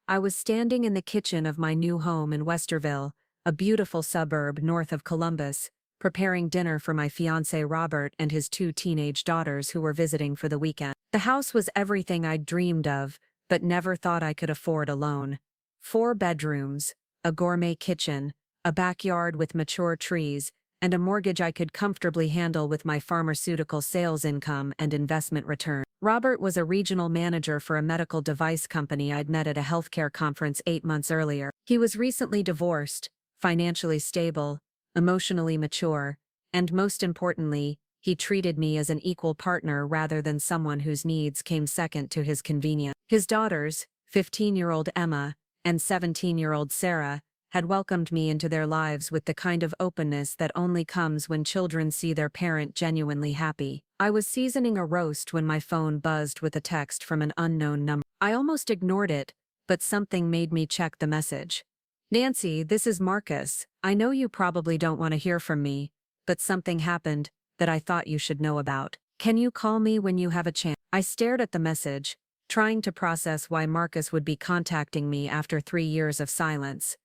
I was standing in the kitchen of my new home in Westerville, a beautiful suburb north of Columbus, preparing dinner for my fiancé Robert and his 2 teenage daughters who were visiting for the weekend. The house was everything I'd dreamed of, but never thought I could afford alone. 4 bedrooms, a gourmet kitchen, a backyard with mature trees, and a mortgage I could comfortably handle with my pharmaceutical sales income and investment return. Robert was a regional manager for a medical device company I'd met at a healthcare conference 8 months earlier. He was recently divorced, financially stable, emotionally mature, and most importantly, he treated me as an equal partner rather than someone whose needs came second to his convenience. His daughters, 15-year-old Emma and 17-year-old Sarah, had welcomed me into their lives with the kind of openness that only comes when children see their parent genuinely happy. I was seasoning a roast when my phone buzzed with a text from an unknown number. I almost ignored it, but something made me check the message. "Nancy, this is Marcus. I know you probably don't want to hear from me, but something happened that I thought you should know about. Can you call me when you have a chance?" I stared at the message, trying to process why Marcus would be contacting me after 3 years of silence.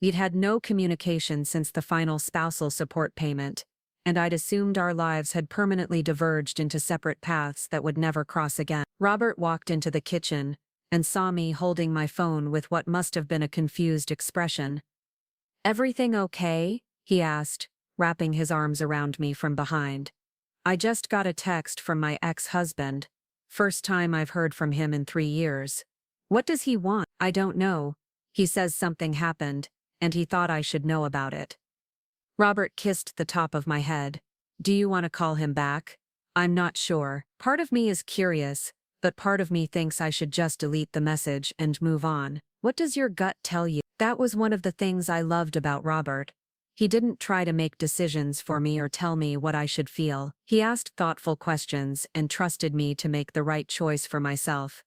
We'd had no communication since the final spousal support payment, and I'd assumed our lives had permanently diverged into separate paths that would never cross again. Robert walked into the kitchen and saw me holding my phone with what must have been a confused expression. "Everything okay?" he asked, wrapping his arms around me from behind. "I just got a text from my ex-husband. First time I've heard from him in 3 years. What does he want?" "I don't know. He says something happened, and he thought I should know about it. Robert kissed the top of my head. Do you want to call him back? I'm not sure. Part of me is curious, but part of me thinks I should just delete the message and move on. What does your gut tell you? That was one of the things I loved about Robert. He didn't try to make decisions for me or tell me what I should feel. He asked thoughtful questions and trusted me to make the right choice for myself.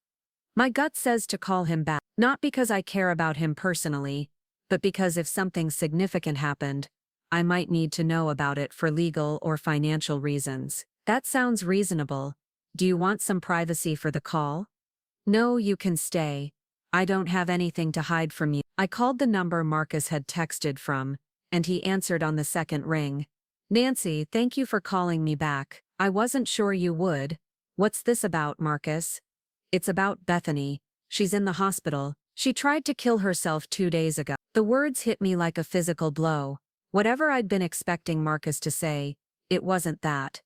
My gut says to call him back, not because I care about him personally, but because if something significant happened, I might need to know about it for legal or financial reasons. That sounds reasonable. Do you want some privacy for the call? No, you can stay. I don't have anything to hide from you. I called the number Marcus had texted from, and he answered on the second ring. Nancy, thank you for calling me back. I wasn't sure you would. What's this about, Marcus? It's about Bethany. She's in the hospital. She tried to kill herself 2 days ago. The words hit me like a physical blow. Whatever I'd been expecting Marcus to say, it wasn't that.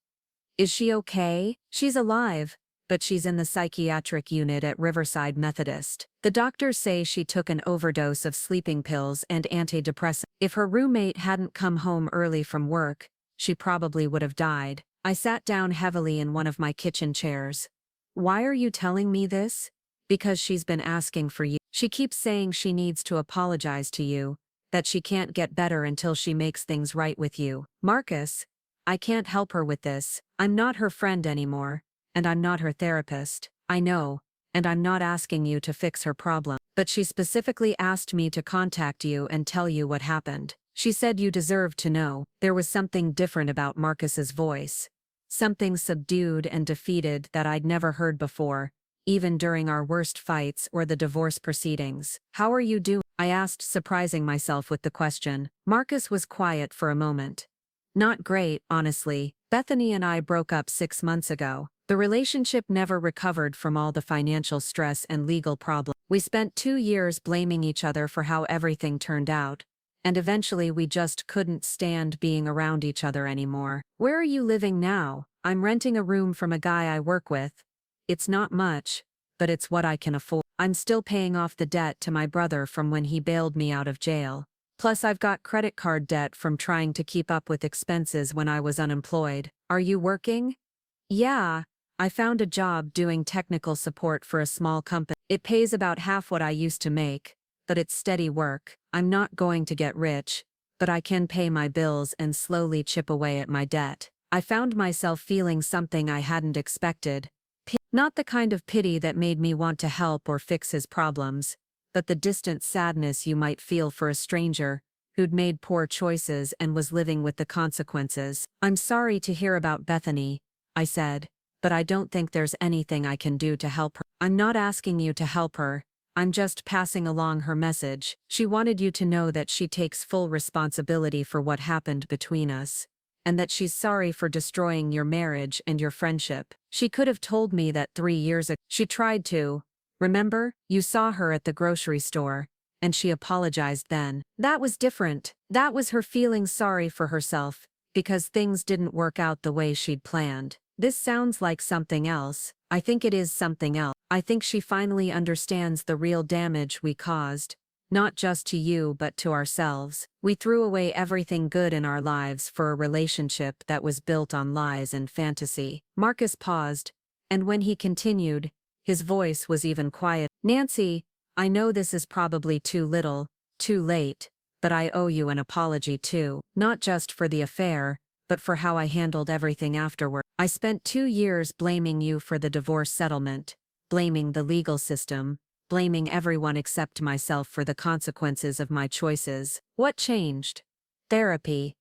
Is she okay? She's alive, but she's in the psychiatric unit at Riverside Methodist. The doctors say she took an overdose of sleeping pills and antidepressants. If her roommate hadn't come home early from work, she probably would have died. I sat down heavily in one of my kitchen chairs. Why are you telling me this? Because she's been asking for you. She keeps saying she needs to apologize to you, that she can't get better until she makes things right with you. Marcus, I can't help her with this. I'm not her friend anymore, and I'm not her therapist. I know, and I'm not asking you to fix her problem. But she specifically asked me to contact you and tell you what happened. She said you deserved to know. There was something different about Marcus's voice. Something subdued and defeated that I'd never heard before, even during our worst fights or the divorce proceedings. How are you doing? I asked, surprising myself with the question. Marcus was quiet for a moment. Not great, honestly. Bethany and I broke up 6 months ago. The relationship never recovered from all the financial stress and legal problems. We spent 2 years blaming each other for how everything turned out, and eventually we just couldn't stand being around each other anymore. Where are you living now? I'm renting a room from a guy I work with. It's not much, but it's what I can afford. I'm still paying off the debt to my brother from when he bailed me out of jail. Plus I've got credit card debt from trying to keep up with expenses when I was unemployed. Are you working? Yeah, I found a job doing technical support for a small company. It pays about half what I used to make, but it's steady work. I'm not going to get rich, but I can pay my bills and slowly chip away at my debt. I found myself feeling something I hadn't expected. Not the kind of pity that made me want to help or fix his problems, but the distant sadness you might feel for a stranger who'd made poor choices and was living with the consequences. I'm sorry to hear about Bethany, I said, but I don't think there's anything I can do to help her. I'm not asking you to help her. I'm just passing along her message. She wanted you to know that she takes full responsibility for what happened between us, and that she's sorry for destroying your marriage and your friendship. She could have told me that 3 years ago. She tried to. Remember, you saw her at the grocery store, and she apologized then. That was different. That was her feeling sorry for herself, because things didn't work out the way she'd planned. This sounds like something else. I think it is something else. I think she finally understands the real damage we caused, not just to you but to ourselves. We threw away everything good in our lives for a relationship that was built on lies and fantasy. Marcus paused, and when he continued, his voice was even quiet. Nancy, I know this is probably too little, too late, but I owe you an apology too. Not just for the affair, but for how I handled everything afterward. I spent 2 years blaming you for the divorce settlement, blaming the legal system, blaming everyone except myself for the consequences of my choices. What changed? Therapy.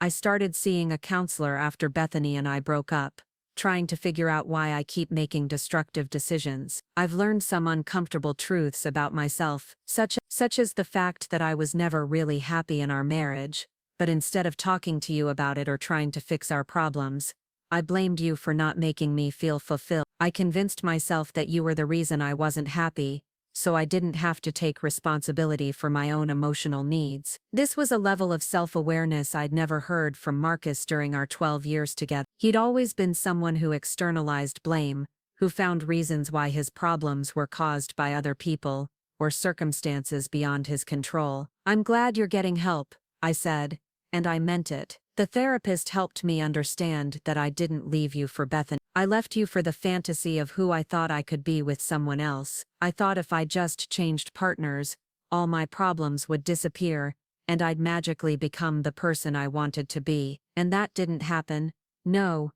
I started seeing a counselor after Bethany and I broke up, trying to figure out why I keep making destructive decisions. I've learned some uncomfortable truths about myself, such as the fact that I was never really happy in our marriage, but instead of talking to you about it or trying to fix our problems, I blamed you for not making me feel fulfilled. I convinced myself that you were the reason I wasn't happy, so I didn't have to take responsibility for my own emotional needs. This was a level of self-awareness I'd never heard from Marcus during our 12 years together. He'd always been someone who externalized blame, who found reasons why his problems were caused by other people or circumstances beyond his control. I'm glad you're getting help, I said, and I meant it. The therapist helped me understand that I didn't leave you for Bethany. I left you for the fantasy of who I thought I could be with someone else. I thought if I just changed partners, all my problems would disappear, and I'd magically become the person I wanted to be. And that didn't happen. No,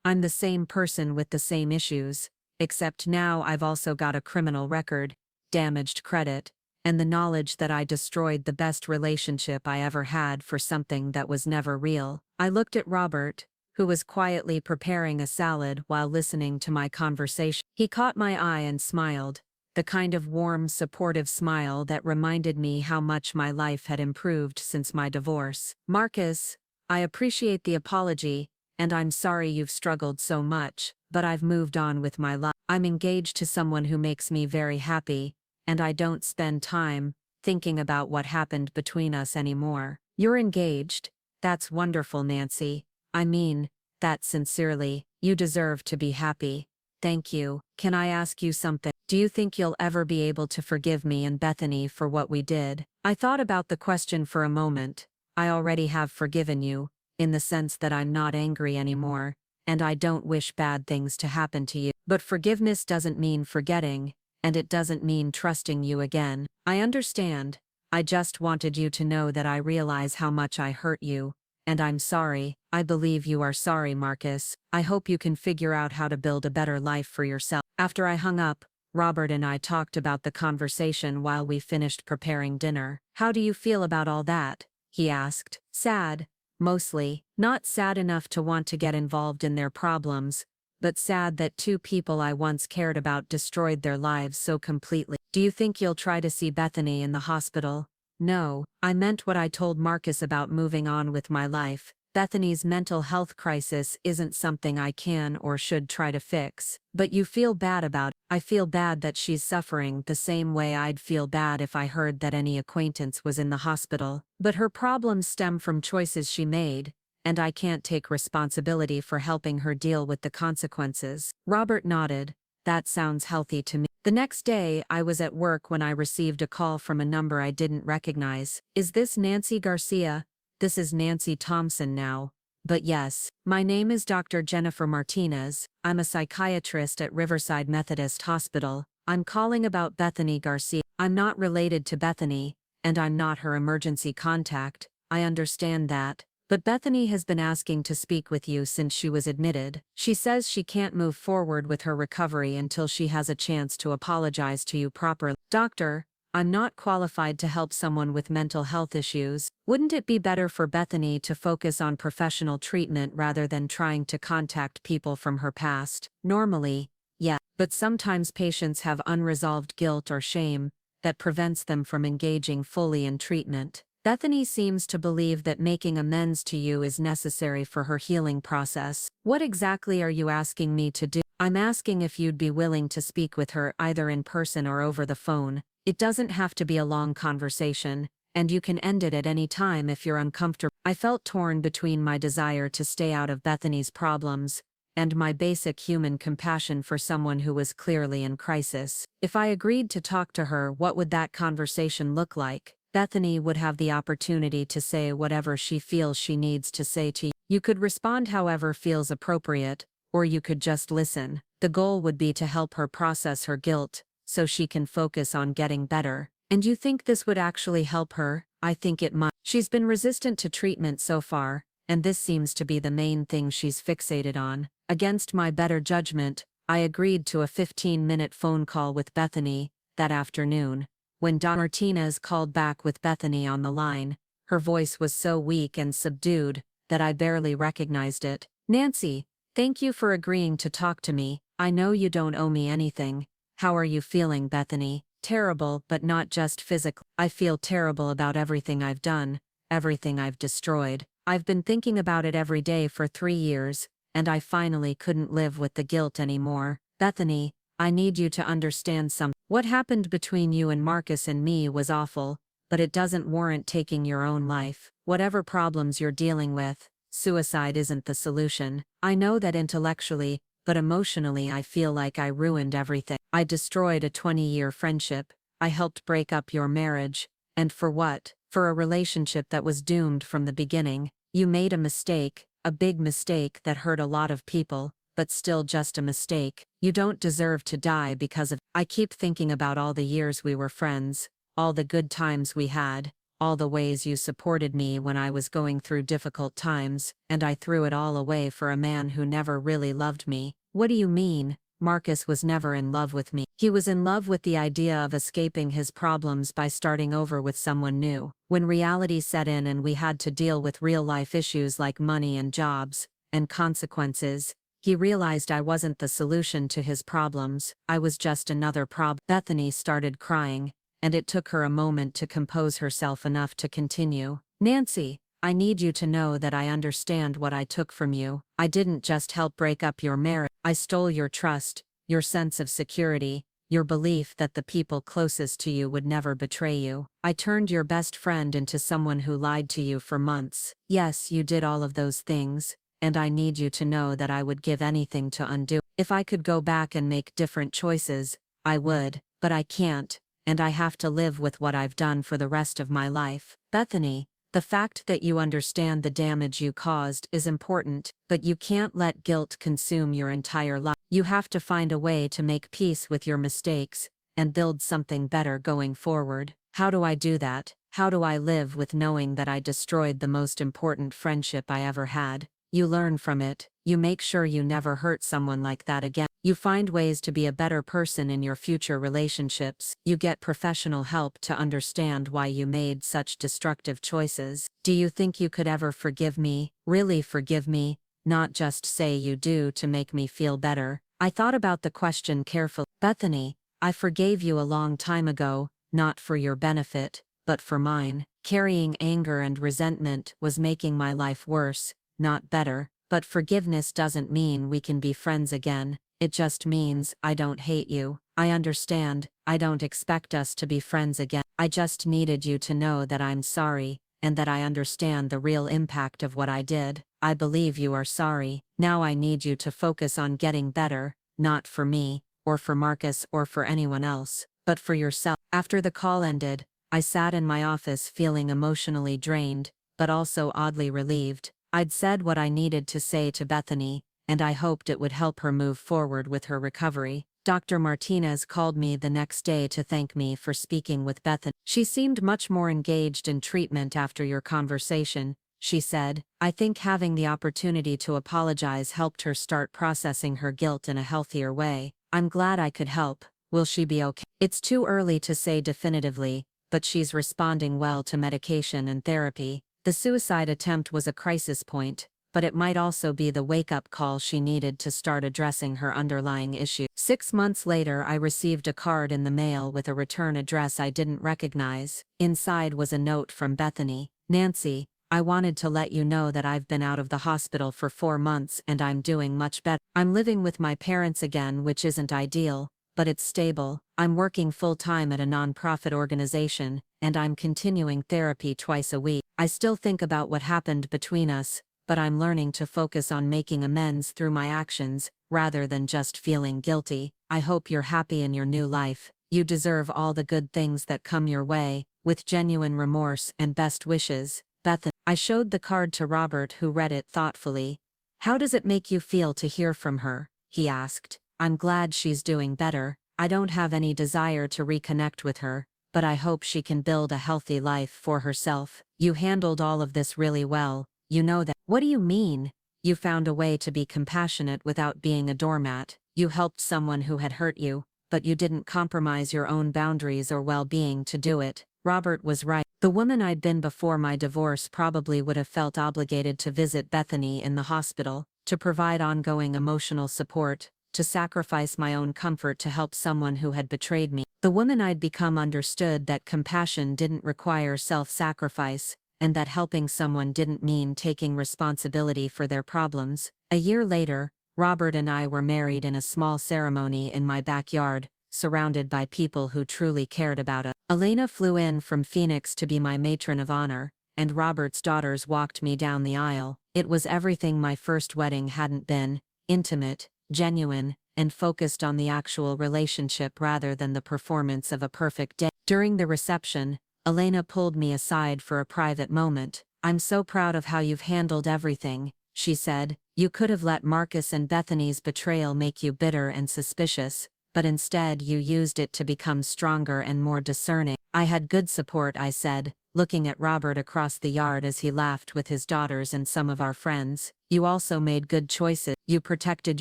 I'm the same person with the same issues, except now I've also got a criminal record, damaged credit, and the knowledge that I destroyed the best relationship I ever had for something that was never real. I looked at Robert, who was quietly preparing a salad while listening to my conversation. He caught my eye and smiled, the kind of warm, supportive smile that reminded me how much my life had improved since my divorce. Marcus, I appreciate the apology, and I'm sorry you've struggled so much, but I've moved on with my life. I'm engaged to someone who makes me very happy, and I don't spend time thinking about what happened between us anymore. You're engaged? That's wonderful, Nancy. I mean that sincerely. You deserve to be happy. Thank you. Can I ask you something? Do you think you'll ever be able to forgive me and Bethany for what we did? I thought about the question for a moment. I already have forgiven you, in the sense that I'm not angry anymore, and I don't wish bad things to happen to you. But forgiveness doesn't mean forgetting, and it doesn't mean trusting you again. I understand. I just wanted you to know that I realize how much I hurt you, and I'm sorry. I believe you are sorry, Marcus. I hope you can figure out how to build a better life for yourself. After I hung up, Robert and I talked about the conversation while we finished preparing dinner. How do you feel about all that? He asked. Sad. Mostly. Not sad enough to want to get involved in their problems, but sad that two people I once cared about destroyed their lives so completely. Do you think you'll try to see Bethany in the hospital? No, I meant what I told Marcus about moving on with my life. Bethany's mental health crisis isn't something I can or should try to fix. But you feel bad about it. I feel bad that she's suffering the same way I'd feel bad if I heard that any acquaintance was in the hospital. But her problems stem from choices she made, and I can't take responsibility for helping her deal with the consequences. Robert nodded. That sounds healthy to me. The next day, I was at work when I received a call from a number I didn't recognize. Is this Nancy Garcia? This is Nancy Thompson now. But yes, my name is Dr. Jennifer Martinez. I'm a psychiatrist at Riverside Methodist Hospital. I'm calling about Bethany Garcia. I'm not related to Bethany, and I'm not her emergency contact. I understand that. But Bethany has been asking to speak with you since she was admitted. She says she can't move forward with her recovery until she has a chance to apologize to you properly. Doctor, I'm not qualified to help someone with mental health issues. Wouldn't it be better for Bethany to focus on professional treatment rather than trying to contact people from her past? Normally, yeah, but sometimes patients have unresolved guilt or shame that prevents them from engaging fully in treatment. Bethany seems to believe that making amends to you is necessary for her healing process. What exactly are you asking me to do? I'm asking if you'd be willing to speak with her either in person or over the phone. It doesn't have to be a long conversation, and you can end it at any time if you're uncomfortable. I felt torn between my desire to stay out of Bethany's problems and my basic human compassion for someone who was clearly in crisis. If I agreed to talk to her, what would that conversation look like? Bethany would have the opportunity to say whatever she feels she needs to say to you. You could respond however feels appropriate, or you could just listen. The goal would be to help her process her guilt, so she can focus on getting better. And you think this would actually help her? I think it might. She's been resistant to treatment so far, and this seems to be the main thing she's fixated on. Against my better judgment, I agreed to a 15-minute phone call with Bethany that afternoon. When Dr. Martinez called back with Bethany on the line, her voice was so weak and subdued that I barely recognized it. Nancy, thank you for agreeing to talk to me. I know you don't owe me anything. How are you feeling, Bethany? Terrible, but not just physically. I feel terrible about everything I've done, everything I've destroyed. I've been thinking about it every day for 3 years, and I finally couldn't live with the guilt anymore. Bethany, I need you to understand something. What happened between you and Marcus and me was awful, but it doesn't warrant taking your own life. Whatever problems you're dealing with, suicide isn't the solution. I know that intellectually, but emotionally I feel like I ruined everything. I destroyed a 20-year friendship, I helped break up your marriage, And for what? For a relationship that was doomed from the beginning. You made a mistake, a big mistake that hurt a lot of people, but still just a mistake. You don't deserve to die because of. I keep thinking about all the years we were friends, all the good times we had, all the ways you supported me when I was going through difficult times, and I threw it all away for a man who never really loved me. What do you mean? Marcus was never in love with me. He was in love with the idea of escaping his problems by starting over with someone new. When reality set in and we had to deal with real-life issues like money and jobs, and consequences, he realized I wasn't the solution to his problems. I was just another problem. Bethany started crying, and it took her a moment to compose herself enough to continue. Nancy, I need you to know that I understand what I took from you. I didn't just help break up your marriage. I stole your trust, your sense of security, your belief that the people closest to you would never betray you. I turned your best friend into someone who lied to you for months. Yes, you did all of those things, and I need you to know that I would give anything to undo. If I could go back and make different choices, I would, but I can't, and I have to live with what I've done for the rest of my life. Bethany, the fact that you understand the damage you caused is important, but you can't let guilt consume your entire life. You have to find a way to make peace with your mistakes and build something better going forward. How do I do that? How do I live with knowing that I destroyed the most important friendship I ever had? You learn from it. You make sure you never hurt someone like that again. You find ways to be a better person in your future relationships. You get professional help to understand why you made such destructive choices. Do you think you could ever forgive me? Really forgive me? Not just say you do to make me feel better. I thought about the question carefully. Bethany, I forgave you a long time ago, not for your benefit, but for mine. Carrying anger and resentment was making my life worse, not better. But forgiveness doesn't mean we can be friends again. It just means I don't hate you. I understand. I don't expect us to be friends again. I just needed you to know that I'm sorry, and that I understand the real impact of what I did. I believe you are sorry. Now I need you to focus on getting better, not for me, or for Marcus or for anyone else, but for yourself. After the call ended, I sat in my office feeling emotionally drained, but also oddly relieved. I'd said what I needed to say to Bethany, and I hoped it would help her move forward with her recovery. Dr. Martinez called me the next day to thank me for speaking with Bethany. She seemed much more engaged in treatment after your conversation, she said. I think having the opportunity to apologize helped her start processing her guilt in a healthier way. I'm glad I could help. Will she be okay? It's too early to say definitively, but she's responding well to medication and therapy. The suicide attempt was a crisis point, but it might also be the wake-up call she needed to start addressing her underlying issue. 6 months later, I received a card in the mail with a return address I didn't recognize. Inside was a note from Bethany. Nancy, I wanted to let you know that I've been out of the hospital for 4 months and I'm doing much better. I'm living with my parents again, which isn't ideal, but it's stable. I'm working full-time at a nonprofit organization, and I'm continuing therapy twice a week. I still think about what happened between us, but I'm learning to focus on making amends through my actions, rather than just feeling guilty. I hope you're happy in your new life. You deserve all the good things that come your way. With genuine remorse and best wishes, Bethany. I showed the card to Robert, who read it thoughtfully. How does it make you feel to hear from her? He asked. I'm glad she's doing better. I don't have any desire to reconnect with her, but I hope she can build a healthy life for herself. You handled all of this really well, you know that. What do you mean? You found a way to be compassionate without being a doormat. You helped someone who had hurt you, but you didn't compromise your own boundaries or well-being to do it. Robert was right. The woman I'd been before my divorce probably would have felt obligated to visit Bethany in the hospital, to provide ongoing emotional support, to sacrifice my own comfort to help someone who had betrayed me. The woman I'd become understood that compassion didn't require self-sacrifice, and that helping someone didn't mean taking responsibility for their problems. A year later, Robert and I were married in a small ceremony in my backyard, surrounded by people who truly cared about us. Elena flew in from Phoenix to be my matron of honor, and Robert's daughters walked me down the aisle. It was everything my first wedding hadn't been: intimate, genuine, and focused on the actual relationship rather than the performance of a perfect day. During the reception, Elena pulled me aside for a private moment. "I'm so proud of how you've handled everything," she said. "You could have let Marcus and Bethany's betrayal make you bitter and suspicious, but instead you used it to become stronger and more discerning." "I had good support," I said, looking at Robert across the yard as he laughed with his daughters and some of our friends. "You also made good choices. You protected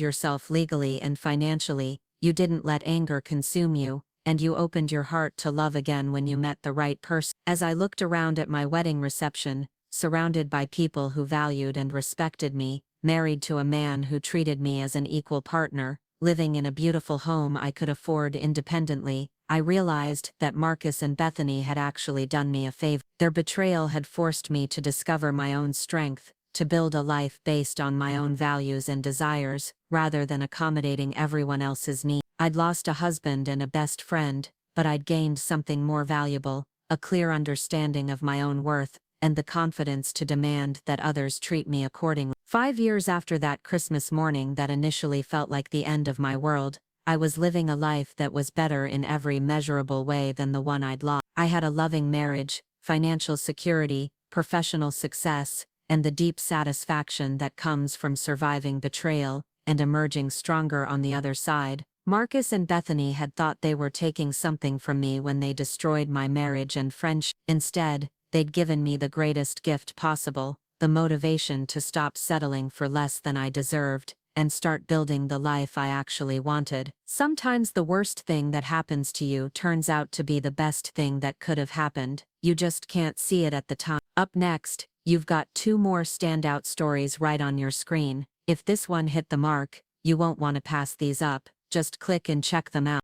yourself legally and financially, you didn't let anger consume you, and you opened your heart to love again when you met the right person." As I looked around at my wedding reception, surrounded by people who valued and respected me, married to a man who treated me as an equal partner, living in a beautiful home I could afford independently, I realized that Marcus and Bethany had actually done me a favor. Their betrayal had forced me to discover my own strength, to build a life based on my own values and desires, rather than accommodating everyone else's needs. I'd lost a husband and a best friend, but I'd gained something more valuable, a clear understanding of my own worth, and the confidence to demand that others treat me accordingly. 5 years after that Christmas morning that initially felt like the end of my world, I was living a life that was better in every measurable way than the one I'd lost. I had a loving marriage, financial security, professional success, and the deep satisfaction that comes from surviving betrayal and emerging stronger on the other side. Marcus and Bethany had thought they were taking something from me when they destroyed my marriage and friendship. Instead, they'd given me the greatest gift possible, the motivation to stop settling for less than I deserved, and start building the life I actually wanted. Sometimes the worst thing that happens to you turns out to be the best thing that could have happened. You just can't see it at the time. Up next, you've got 2 more standout stories right on your screen. If this one hit the mark, you won't want to pass these up. Just click and check them out.